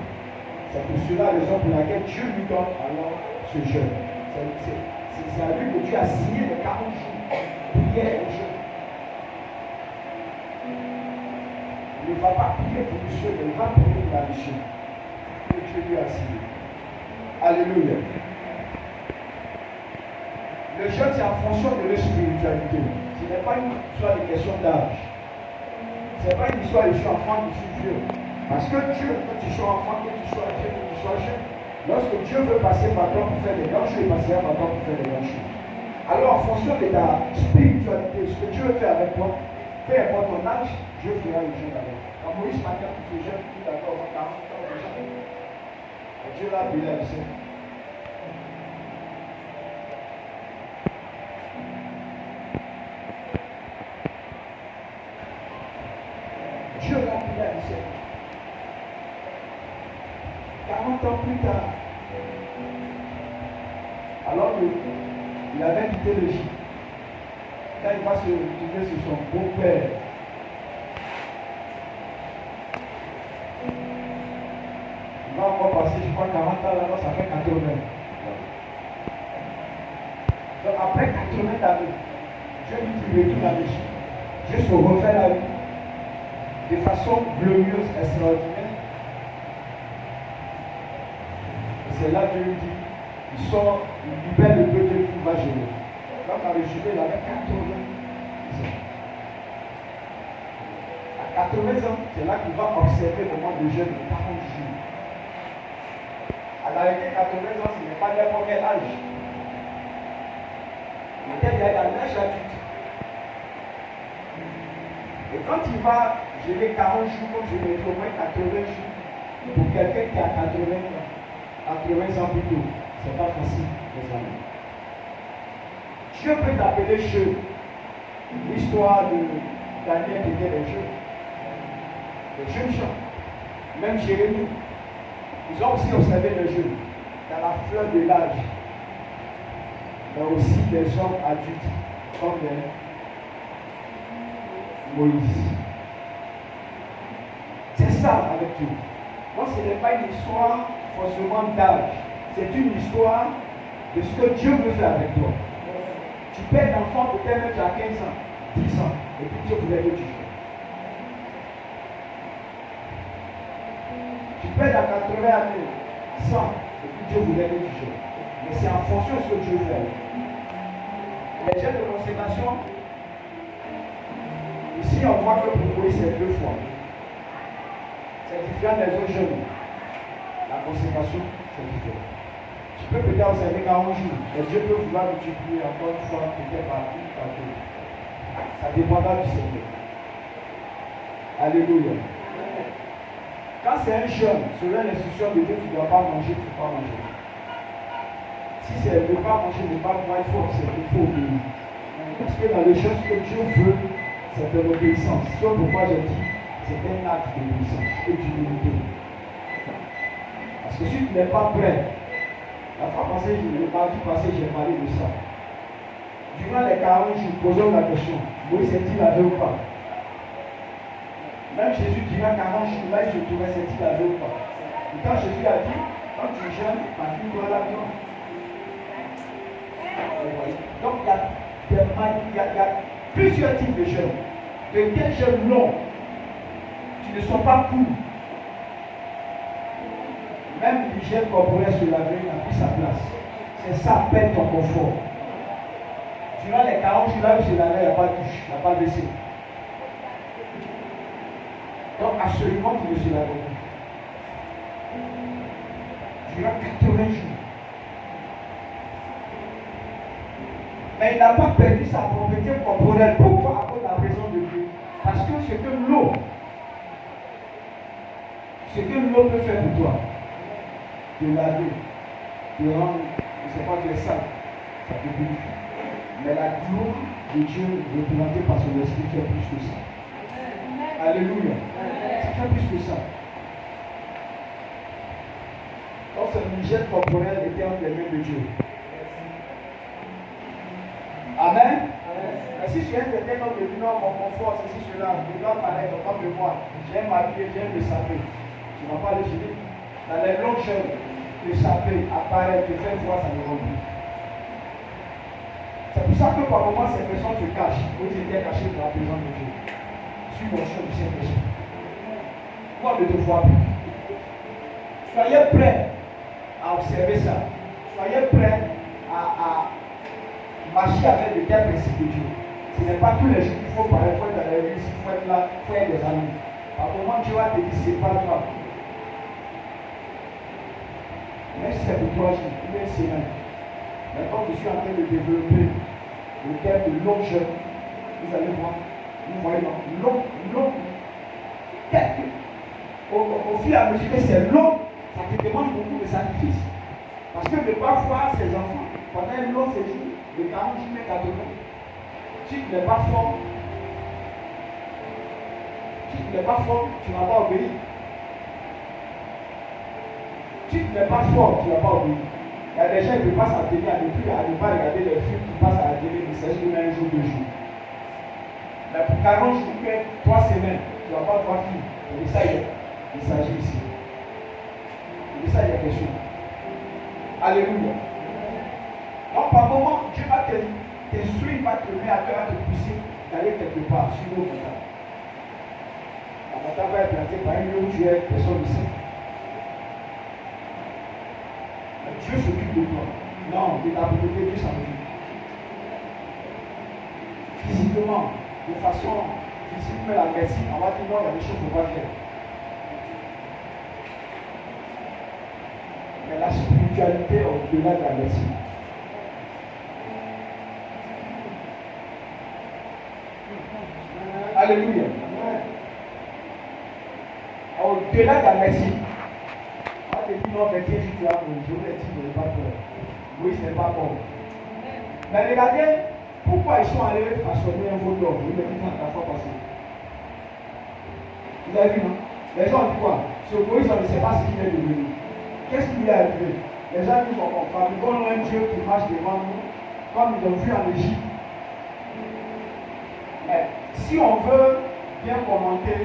C'est pour cela la raison pour laquelle Dieu lui donne alors ce jeûne. C'est à lui que Dieu a signé les 40 jours, prière et jeûne. Il ne va pas prier pour le seul, mais il va prier pour la mission que Dieu lui a signé. Alléluia. Le jeûne, c'est en fonction de leur spiritualité. Ce n'est pas une histoire de question d'âge. Ce n'est pas une histoire de je suis enfant, je suis vieux. Parce que Dieu, que tu sois enfant, que tu sois vieux, que tu sois jeune, lorsque Dieu veut passer par toi pour faire des grandes choses, il passera par toi pour faire des grandes choses. Alors, en fonction de ta spiritualité, ce que Dieu veut faire avec toi, peu importe ton âge, Dieu fera le jeûne avec. Quand Moïse m'a dit que tu es jeune, tout d'accord, 40 ans déjà. Et Dieu l'a béni avec ça. Dieu l'a béni avec ça. 40 ans plus tard, alors qu'il avait quitté l'Égypte, quand il va se retrouver sur son beau-père, il va encore passer, je crois, 40 ans là-bas, ça fait 80. Donc après 80 années, Dieu lui dit de retourner à l'Égypte, juste pour refaire la vie, de façon glorieuse, extraordinaire. C'est là que Dieu lui dit, il sort, il libère le peuple qui va gérer. Quand on a résumé, il avait 80 ans. À 80 ans, c'est là qu'il va observer le moment de jeûne de 40 jours. À la réalité, 80 ans, ce n'est pas n'importe quel âge. Il était déjà dans l'âge adulte. Et quand il va gérer 40 jours, comme je l'ai dit, au moins 80 jours, pour quelqu'un qui a 80 ans, 80 ans plus tôt, c'est pas facile, mes amis. Dieu peut t'appeler jeune. L'histoire de Daniel était les jeunes. Les jeunes gens. Même Jérémie. Ils ont aussi observé les jeunes dans la fleur de l'âge. Mais aussi des hommes adultes, comme Moïse. C'est ça avec Dieu. Donc ce n'est pas une histoire forcément d'âge. C'est une histoire de ce que Dieu veut faire avec toi. Tu perds d'enfant peut-être tu as 15 ans, 10 ans, et puis Dieu voulait que tu joues. Tu perds à 80 années, 100, et puis Dieu voulait que tu joues. Mais c'est en fonction de ce que Dieu fait. Les jeunes de consécration, ici on voit que pour Moïse c'est 2 fois. c'est différent des autres jeûnes. La consécration, c'est différent. Tu peux peut-être observer 40 jours, mais Dieu peut vouloir multiplier encore une fois, peut-être par une, par deux. Ça dépendra du Seigneur. Alléluia. Quand c'est un jeûne, selon l'instruction de Dieu, tu ne dois pas manger, tu ne dois pas manger. Si c'est ne pas manger, ne pas boire, il faut observer, il faut obéir. Parce que dans les choses que Dieu veut, c'est de l'obéissance. C'est pourquoi j'ai dit, c'est un acte d'obéissance et d'humilité. Parce que si tu n'es pas prêt, la fois passée, le mardi passé, j'ai parlé de ça. Durant les 40 jours, posons la question, Moïse s'est-il lavé ou pas? Même Jésus, durant 40 jours, là, il se trouvait, s'est-il lavé ou pas? Et quand Jésus a dit, quand tu jeûnes, ma fille doit la viande. Donc, il y a plusieurs types de jeûnes. De quel jeûne long qui ne sont pas courts. Même l'hygiène corporelle se laver n'a plus sa place. C'est ça, perd ton confort. Durant les 40 jours, là où se laver, il n'y a pas de douche, il n'y a pas de WC. Donc, absolument qu'il ne se lave pas. Durant 80 jours. Mais il n'a pas perdu sa propriété corporelle. Pourquoi? À cause de la présence de Dieu. Parce que ce que l'eau peut faire pour toi, te laver, te rendre, je ne sais pas, tu es sale, ça te purifie. Mais la gloire de Dieu représentée par son esprit fait plus que ça. Alléluia. Ça fait plus que ça. Donc c'est une hygiène corporelle était entre les mains de Dieu. Amen. Mais si tu es un certain nombre de vie, non, mon confort, ceci, cela, je dois paraître, on va me voir, j'aime m'habiller, j'aime me saper. Tu ne vas pas le gérer. Dans les longues chaînes, te saper, apparaître, te faire voir, ça ne rend plus. C'est pour ça que par moments, ces personnes se cachent. Ils étaient cachés dans la présence de Dieu. Suis mon chemin du Saint-Esprit. Moi, ne te vois plus. Soyez prêts à observer ça. Soyez prêts à marcher avec de tels principes de Dieu. Ce n'est pas tous les jours qu'il faut parler, il faut être dans l'église, il faut être là, il faut être des amis. Par moment, Dieu va te dire, c'est pas toi. Même si c'est pour 3 jours, ou une semaine. Mais quand je suis en train de développer le thème de long jeûne, vous allez voir, vous voyez, long, au fur et à mesure que c'est long, ça te demande beaucoup de sacrifices. Parce que de ne pas voir ses enfants pendant un long séjour, de 40 jours et 80, si tu n'es pas fort, tu n'as pas obéi. Si tu n'es pas fort, tu n'as pas obéi. Il y a des gens qui passent à la télé à ne pas regarder les films qui passent à la télé, mais c'est juste un jour, 2 jours. Mais pour 40 jours, 3 semaines, tu ne vas pas voir film. Et ça, il s'agit ici. Et ça, il y a quelque chose. Alléluia. Donc, par moment, Dieu va t'instruire, il va te mettre à cœur, à te pousser d'aller quelque part sur l'eau montagne. La montagne va être plantée par un lieu où tu es personne ne sait. Dieu s'occupe de toi. Non, de ta propriété, Dieu s'en occupe. Physiquement, de façon physique, mais la médecine, on va dire non, il y a des choses qu'on va faire. Mais la spiritualité est au-delà de la médecine. Alléluia. Au-delà de la médecine. On te dit non, mais Dieu, tu as mon jour, et tu n'es pas peur. Oui, ce n'est pas bon. Mais regardez, pourquoi ils sont allés façonner un veau d'or? Je vous l'ai dit la fois passée. Vous avez vu, non? Les gens ont dit quoi? Sur Moïse, on ne sait pas ce qu'il est devenu. Qu'est-ce qui lui est arrivé? Les gens disent bon, fabriquons un Dieu qui marche devant nous, comme ils ont vu en Égypte. Mais si on veut bien commenter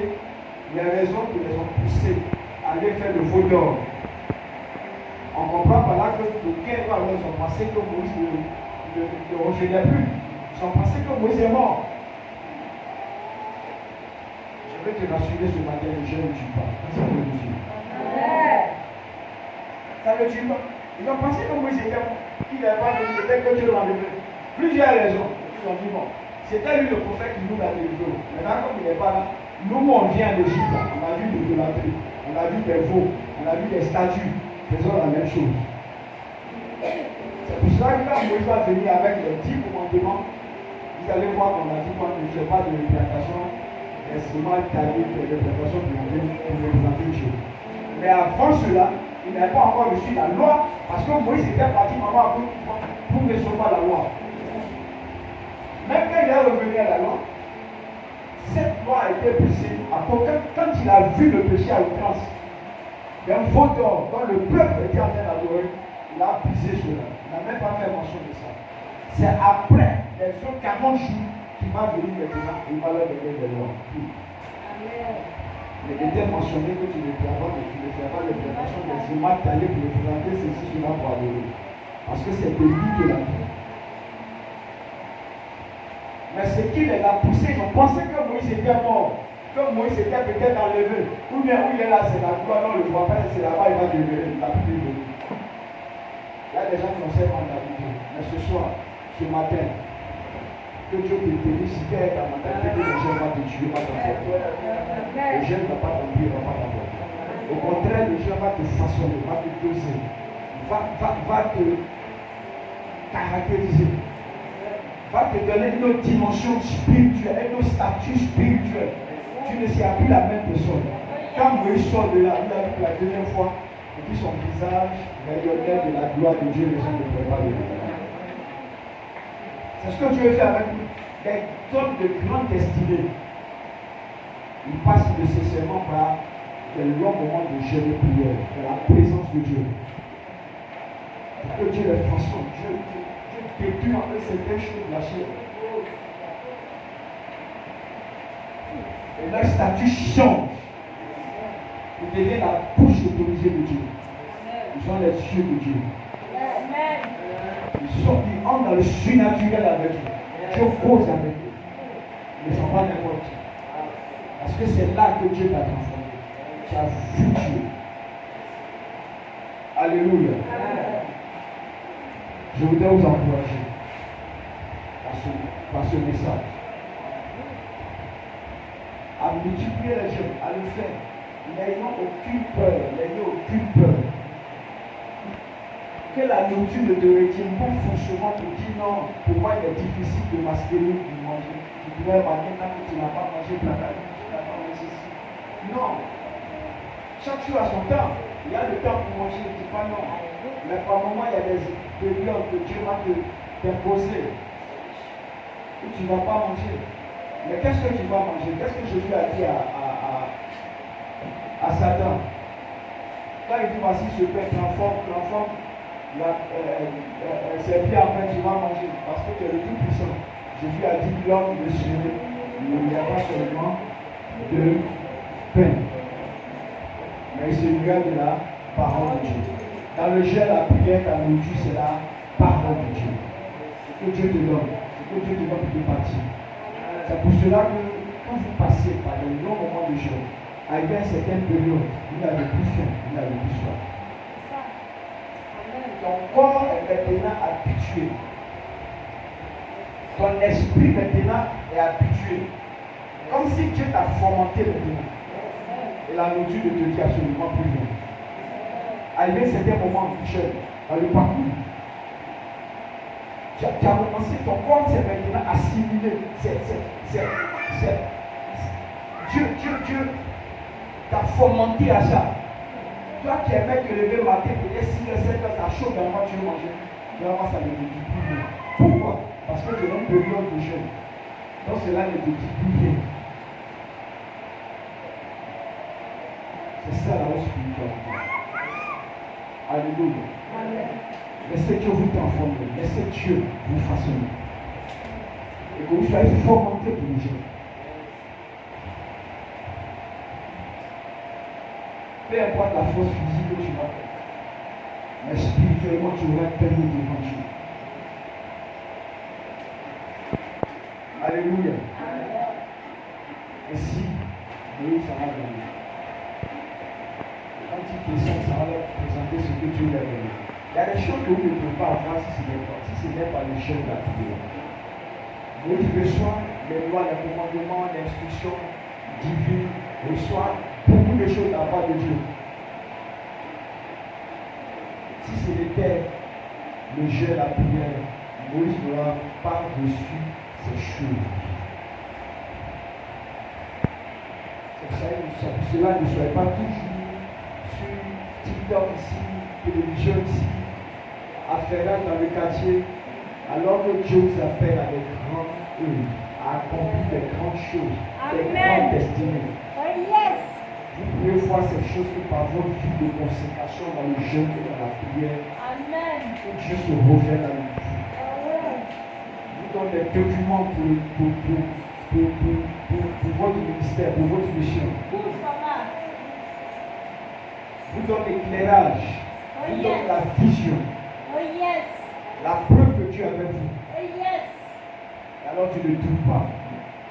les raisons qui les ont poussés à aller faire le veau d'or, on comprend par là que d'aucuns ont pensé que Moïse ne revenait plus. Ils ont pensé que Moïse est mort. Je vais te rassurer ce matin, le jeune ne tue pas. Ça ne le tue pas. Ça ne le tue pas. Ils ont pensé que Moïse était mort. Il n'avait pas de peut-être que Dieu l'a enlevé. Plusieurs raisons. Ils ont dit bon, c'était lui le prophète qui nous l'a délivré. Maintenant, comme il n'est pas là, nous on vient en Égypte, on a vu de l'idolâtrie. On a vu des veaux, on a vu des statues faisant la même chose. C'est pour cela que quand Moïse va venir avec les 10 commandements, vous allez voir qu'on a dit qu'on ne fait pas de représentation, mais seulement taillé de représentation pour représenter Dieu. Mais avant cela, il n'avait pas encore reçu la loi, parce que Moïse était parti pour recevoir la loi. Même quand il est revenu à la loi, cette loi a été brisée. Quand il a vu le péché à outrance, d'un veau d'or dont le peuple était en train d'adorer, il a brisé cela. Il n'a même pas fait mention de ça. C'est après les autres 40 jours qu'il va venir maintenant, il va leur donner des lois. Mais il était mentionné que tu ne feras pas les présentations des images taillées pour représenter ceci, cela pour adorer. Parce que c'est de lui que la vie. Mais ce qui les a poussés, ils ont pensé que Moïse était mort, que Moïse était peut-être enlevé. Ou bien où il est là, c'est la gloire, non, on ne le voit pas, c'est là-bas, il va demeurer, il n'a plus de vie. Il y a des gens qui ont cette mentalité. Mais ce soir, ce matin, que Dieu te bénisse, si tu es ta mentalité, que le jeune va te tuer, va t'emporter. Le jeune ne va pas t'emporter, va pas t'emporter. Au contraire, le jeune va te façonner, va te doser, va te caractériser, va te donner une autre dimension spirituelle, un autre statut spirituel. Tu ne seras plus la même personne. Quand Moïse sort de là, il a vu la deuxième fois, et puis son visage rayonnait de la gloire de Dieu, les gens ne pouvaient pas le voir. C'est ce que Dieu fait avec nous. Des hommes de grande destinée. Ils passent nécessairement par des longs moments de jeûne et prière, de la présence de Dieu. Pour que Dieu les façonne, Dieu détruit en eux certaines choses de la chair. Et leur statut change. Ils deviennent la bouche autorisée de Dieu. Ils ont les yeux de Dieu. Ils entrent dans le surnaturel avec eux. Dieu cause avec eux. Ils ne sont pas n'importe qui. Parce que c'est là que Dieu t'a transformé. Tu as vu Dieu. Alléluia. Je voudrais vous encourager par ce message. À multiplier les jeunes, à le faire. N'ayons aucune peur. N'ayons aucune peur. Que la nourriture ne te retienne pas forcément pour dire non, pour moi il est difficile de masquer de manger. Tu pourrais remarquer quand tu n'as pas mangé platane, tu n'as pas mangé ceci. Non. Chaque chose a son temps. Il y a le temps pour manger, ne dis pas non. Mais par moment, il y a des périodes que Dieu va t'imposer. Où tu ne vas pas manger. Mais qu'est-ce que tu vas manger? Qu'est-ce que Jésus a dit à Satan? Quand il dit voici ce pain transforme. C'est bien après tu vas manger parce que tu es le tout puissant. Jésus a dit l'homme ne il n'y a pas seulement de pain, mais il se nourrit de la parole de Dieu. Dans le jeûne, la prière, ta nourriture, c'est la parole de Dieu. Ce que Dieu te donne, ce que Dieu te donne pour te partir. C'est pour cela que quand vous passez par de longs moments de jeûne, arrivé à une certaine période, vous n'avez plus faim, vous n'avez plus soif. Ton corps est maintenant habitué. Ton esprit maintenant est habitué. Comme si Dieu t'a fomenté maintenant. Et la nourriture ne te dit absolument plus rien. Arrivé à certains moments du jeûne, dans le parcours, tu as commencé, ton corps s'est maintenant assimilé. Dieu t'a fomenté à ça. Toi qui aimais te lever le matin, peut-être 6 h 7 h, ça chaud dans moi, tu veux manger. Tu vas voir, ça ne te dit plus rien. Pourquoi? Parce que tu es dans une période de jeûne. Donc cela ne te dit plus rien. C'est ça la haute spiritualité. Alléluia. Laissez Dieu vous transformer. Laissez Dieu vous façonner. Et que vous soyez formanté pour les gens. Peu importe la force physique que tu vas faire. Mais spirituellement, tu auras permis devant Dieu. Alléluia. Et si Moïse s'en va gagner. Quand il descend, ça va leur présenter ce que Dieu lui a donné. Il y a des choses que vous ne pouvez pas avoir si ce n'est pas le jeûne de la prière. Moïse reçoit les lois, les commandements, les instructions divines, reçoit beaucoup beaucoup de choses de la part de Dieu. Si ce n'était le jeûne, la prière, Moïse n'aura pas reçu ces choses. C'est pour cela ne soyez pas toujours sur TikTok ici, télévision ici, affaire dans le quartier, alors que Dieu vous appelle à des grands œuvres, à accomplir des grandes choses, des grandes destinées. Oh yes. Vous pouvez voir ces choses que par votre vie de consécration dans le jeûne et dans la prière, Amen. que Dieu se revient à vous. Amen. Vous donne des documents pour votre ministère, pour votre mission. Good, Papa. Vous donne l'éclairage, Oh vous yes. donne la vision, Oh yes. la preuve que Dieu est avec vous. Oh yes. Et alors tu ne doutes pas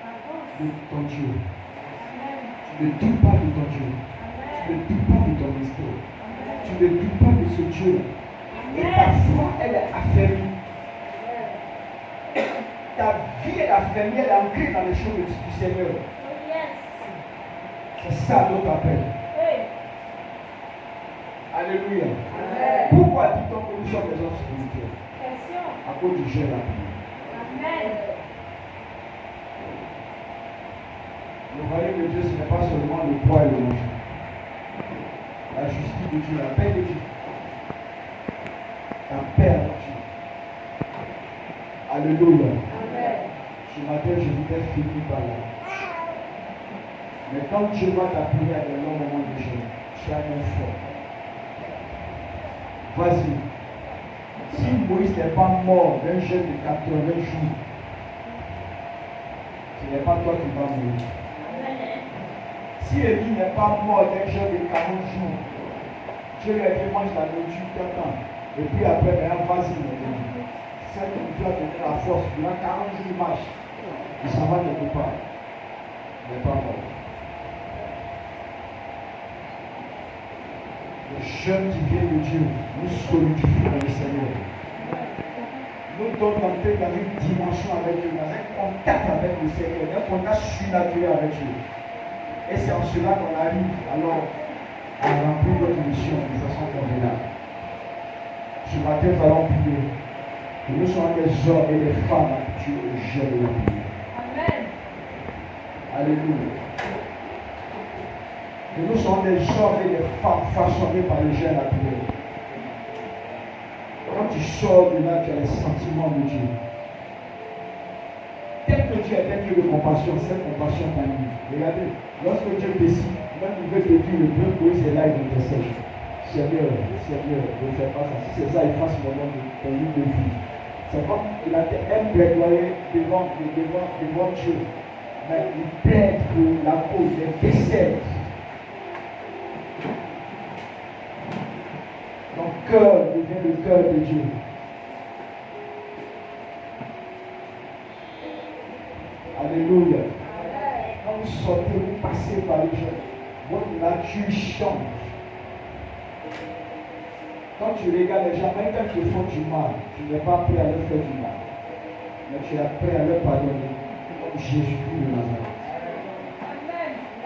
Avance. de ton Dieu. Amen. Tu ne doutes pas de ton Dieu. Tu ne Amen. doutes pas de ton esprit. Tu ne doutes pas de ce Dieu. Et Amen. ta foi, elle est affermie. Ta vie est affermie, elle est ancrée dans les choses du Seigneur. Oh yes. C'est ça notre appel. Hey. Alléluia. Amen. Pourquoi dit-on que nous sommes des hommes spirituels? Question. À cause du jeûne et la prière. Amen. Le royaume de Dieu, ce n'est pas seulement le poids et le manger. La justice de Dieu, la paix de Dieu. La paix avec Dieu. Alléluia. Amen. Ce matin, je voudrais finir par là. Mais quand Dieu va t'appeler à des longs moments de jeûne, tu as un fort. Vas-y. Si Moïse n'est pas mort d'un jeûne de 80 jours, ce n'est pas toi qui vas mourir. Si Élie n'est pas mort d'un jeûne de 40 jours, Dieu lui a dit mange la nourriture tant. Et puis après, vas-y maintenant. C'est que Dieu a donné la force. Durant 40 jours, il marche. Il s'en va quelque part. Il n'est pas mort. Le jeûne qui vient de Dieu nous solidifie dans le Seigneur. Nous donne d'entrer dans une dimension avec Dieu, dans un contact avec le Seigneur, un contact surnaturel avec Dieu. Et c'est en cela qu'on arrive alors à remplir notre mission de façon convenable. Ce matin, nous allons prier. Que nous soyons des hommes et des femmes habitués au jeûne et la prière. Amen. Alléluia. Que nous soyons des hommes et des femmes façonnés par le jeûne et la prière. Quand tu sors de là, tu as les sentiments de Dieu. Tel que Dieu est un Dieu de compassion, cette compassion t'anime. Regardez, lorsque Dieu décide, même il veut te dire le peuple, Moïse est là, il intercède. Seigneur, ne fais pas ça. Si c'est ça, il fasse mon nom de ton livre de vie. C'est comme il a un plaidoyer devant Dieu. Mais il plaide pour la cause, il décède. Ton cœur devient le cœur de Dieu. Alléluia. Quand vous sortez, vous passez par les gens, votre nature change. Quand tu regardes les gens, même quand ils te font du mal, tu n'es pas prêt à leur faire du mal. Mais tu es prêt à leur pardonner, comme Jésus-Christ de Nazareth.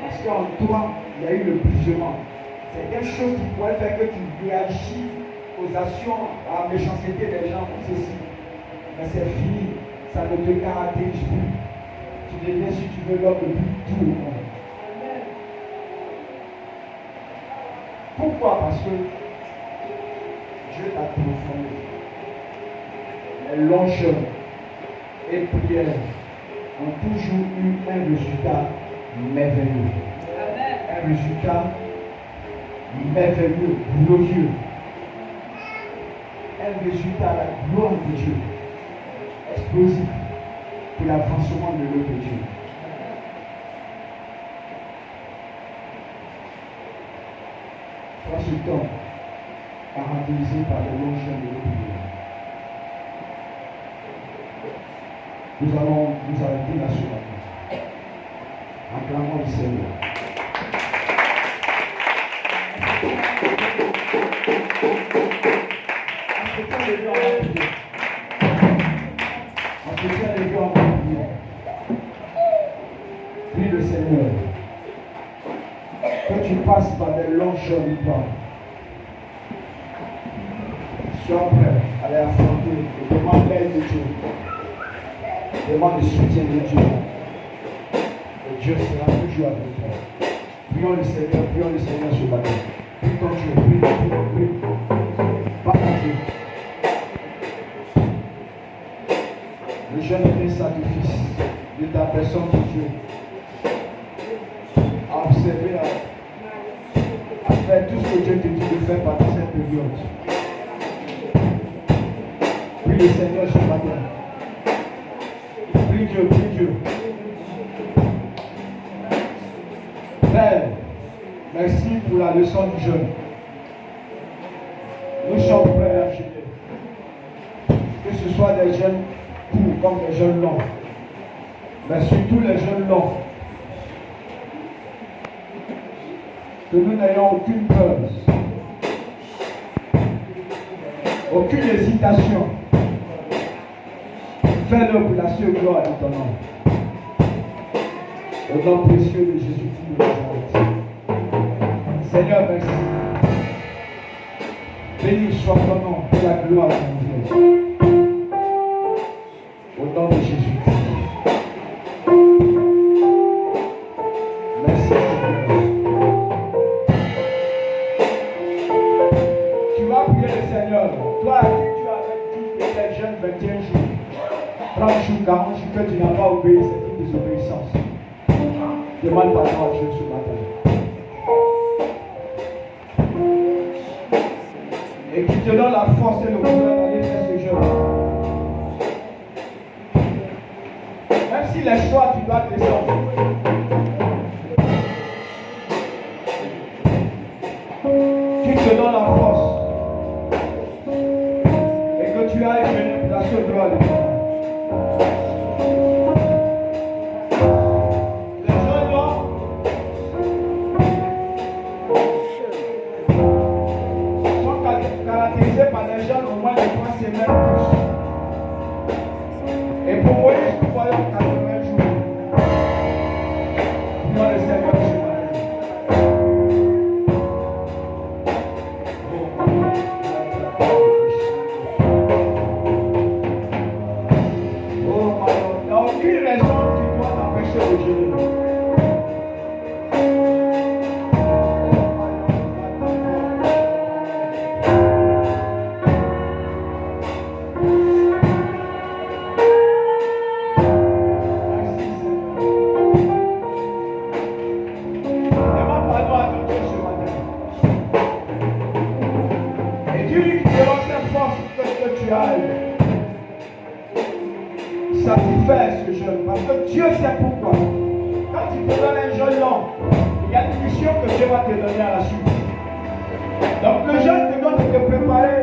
Parce qu'en toi, il y a eu le brisement. C'est quelque chose qui pourrait faire que tu réagis aux actions, à la méchanceté des gens comme ceci. Mais c'est fini, ça ne te caractérise plus. Tu deviens, si tu veux, l'homme le plus doux au monde. Pourquoi? Parce que Dieu t'a transformé. Les longs jeûnes et prières ont toujours eu un résultat merveilleux. Un résultat merveilleux, glorieux. Un résultat à la gloire de Dieu. Explosif pour l'avancement de l'œuvre de Dieu. Sois ce temps caractérisé par les longs jeûnes de l'œuvre. Nous allons nous arrêter là sur la tête. Acclamons le Seigneur. En faisant les gens en prière. En faisant les gens en prière. Prie le Seigneur. Quand tu passe par des longs chemins. Sois prêt à les affronter et demande l'aide de Dieu. Demande le soutien de Dieu. Et Dieu sera toujours avec toi. Prions le Seigneur ce matin. Prie ton Dieu, prie. Pas ton Dieu. Le jeune est un sacrifice de ta personne pour Dieu. À observer, à faire tout ce que Dieu te dit de faire pendant cette période. Prie le Seigneur ce matin. Prie Dieu, prie Dieu. Père, merci pour la leçon du jeûne. Nous sommes prêts à jeûner. Que ce soit des jeûnes courts comme des jeûnes longs. Mais surtout les jeûnes longs. Que nous n'ayons aucune peur. Aucune hésitation. Fais-le pour la seule gloire de ton nom. Au nom précieux de Jésus-Christ de Nazareth. Seigneur, merci. Béni soit ton nom et la gloire de ton Dieu. Au nom de Jésus-Christ. Merci Seigneur. Tu vas prier le Seigneur. Toi à qui tu avais dit que les jeunes 21 jours, 30 jours, 40 jours que tu n'as pas obéi, c'est une désobéissance. Demande pardon à Dieu ce matin. Et qu'il te donne la force et le courage d'aller faire ce jeûne. Même si les choix, tu dois descendre. Qu'il te donne la force. Et que tu ailles venir pour la seule gloire de Dieu. Par les gens au moins de 3 semaines plus. Et pour Moïse, nous voyons 80 jours. Prions le Seigneur ce matin. Oh my Lord, il n'y a aucune raison qui doit t'empêcher de jeûner. Satisfaire ce jeûne, parce que Dieu sait pourquoi. Quand il te donne un jeûne long, il y a une mission que Dieu va te donner à la suite. Donc le jeûne te donne de te préparer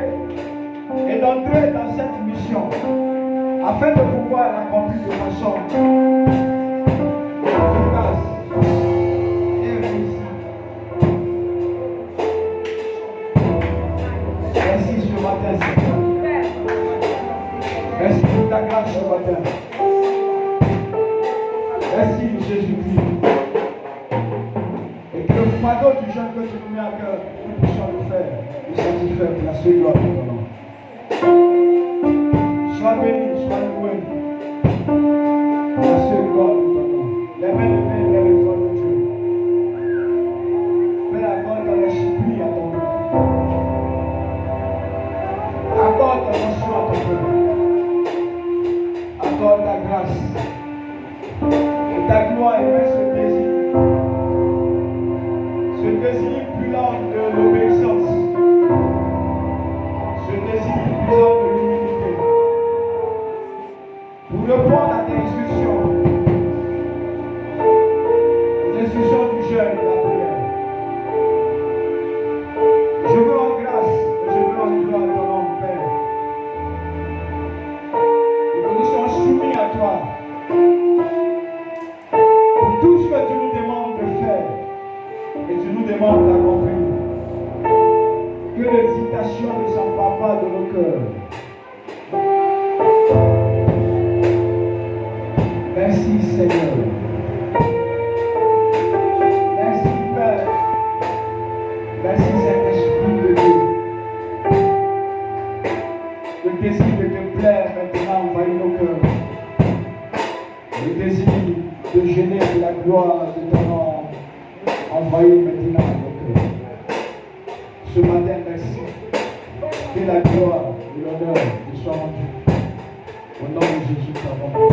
et d'entrer dans cette mission afin de pouvoir l'accomplir de façon efficace et réussie. Merci ce matin, Seigneur. Merci pour ta grâce ce matin. Merci Jésus-Christ. Et que le fardeau du jeûne que tu nous mets à cœur, nous puissions le faire, nous satisfaire pour la seule gloire de ton nom. Sois béni, sois loué. Pour la seule gloire de ton nom. Les mains levées, les réformes de Dieu. Fais la gloire dans les supplies à ton nom. Accorde ton onction à ton peuple. Accorde ta grâce et ta gloire et ce désir brûlant de l'obéissance, ce désir brûlant de l'humilité, pour répondre à tes instructions, les instructions du jeûne et de la prière. Je veux en grâce et je veux en gloire ton nom, Père. Nous sommes soumis à toi pour tout ce que tu nous demandes de faire et tu nous demandes d'accomplir. Que l'hésitation ne s'empare pas de nos cœurs. Merci Seigneur. Merci Père la gloire de ton nom envahisse maintenant nos cœurs. Ce matin, merci. Que la gloire et l'honneur te soient rendus. Au nom de Jésus, nous avons prié.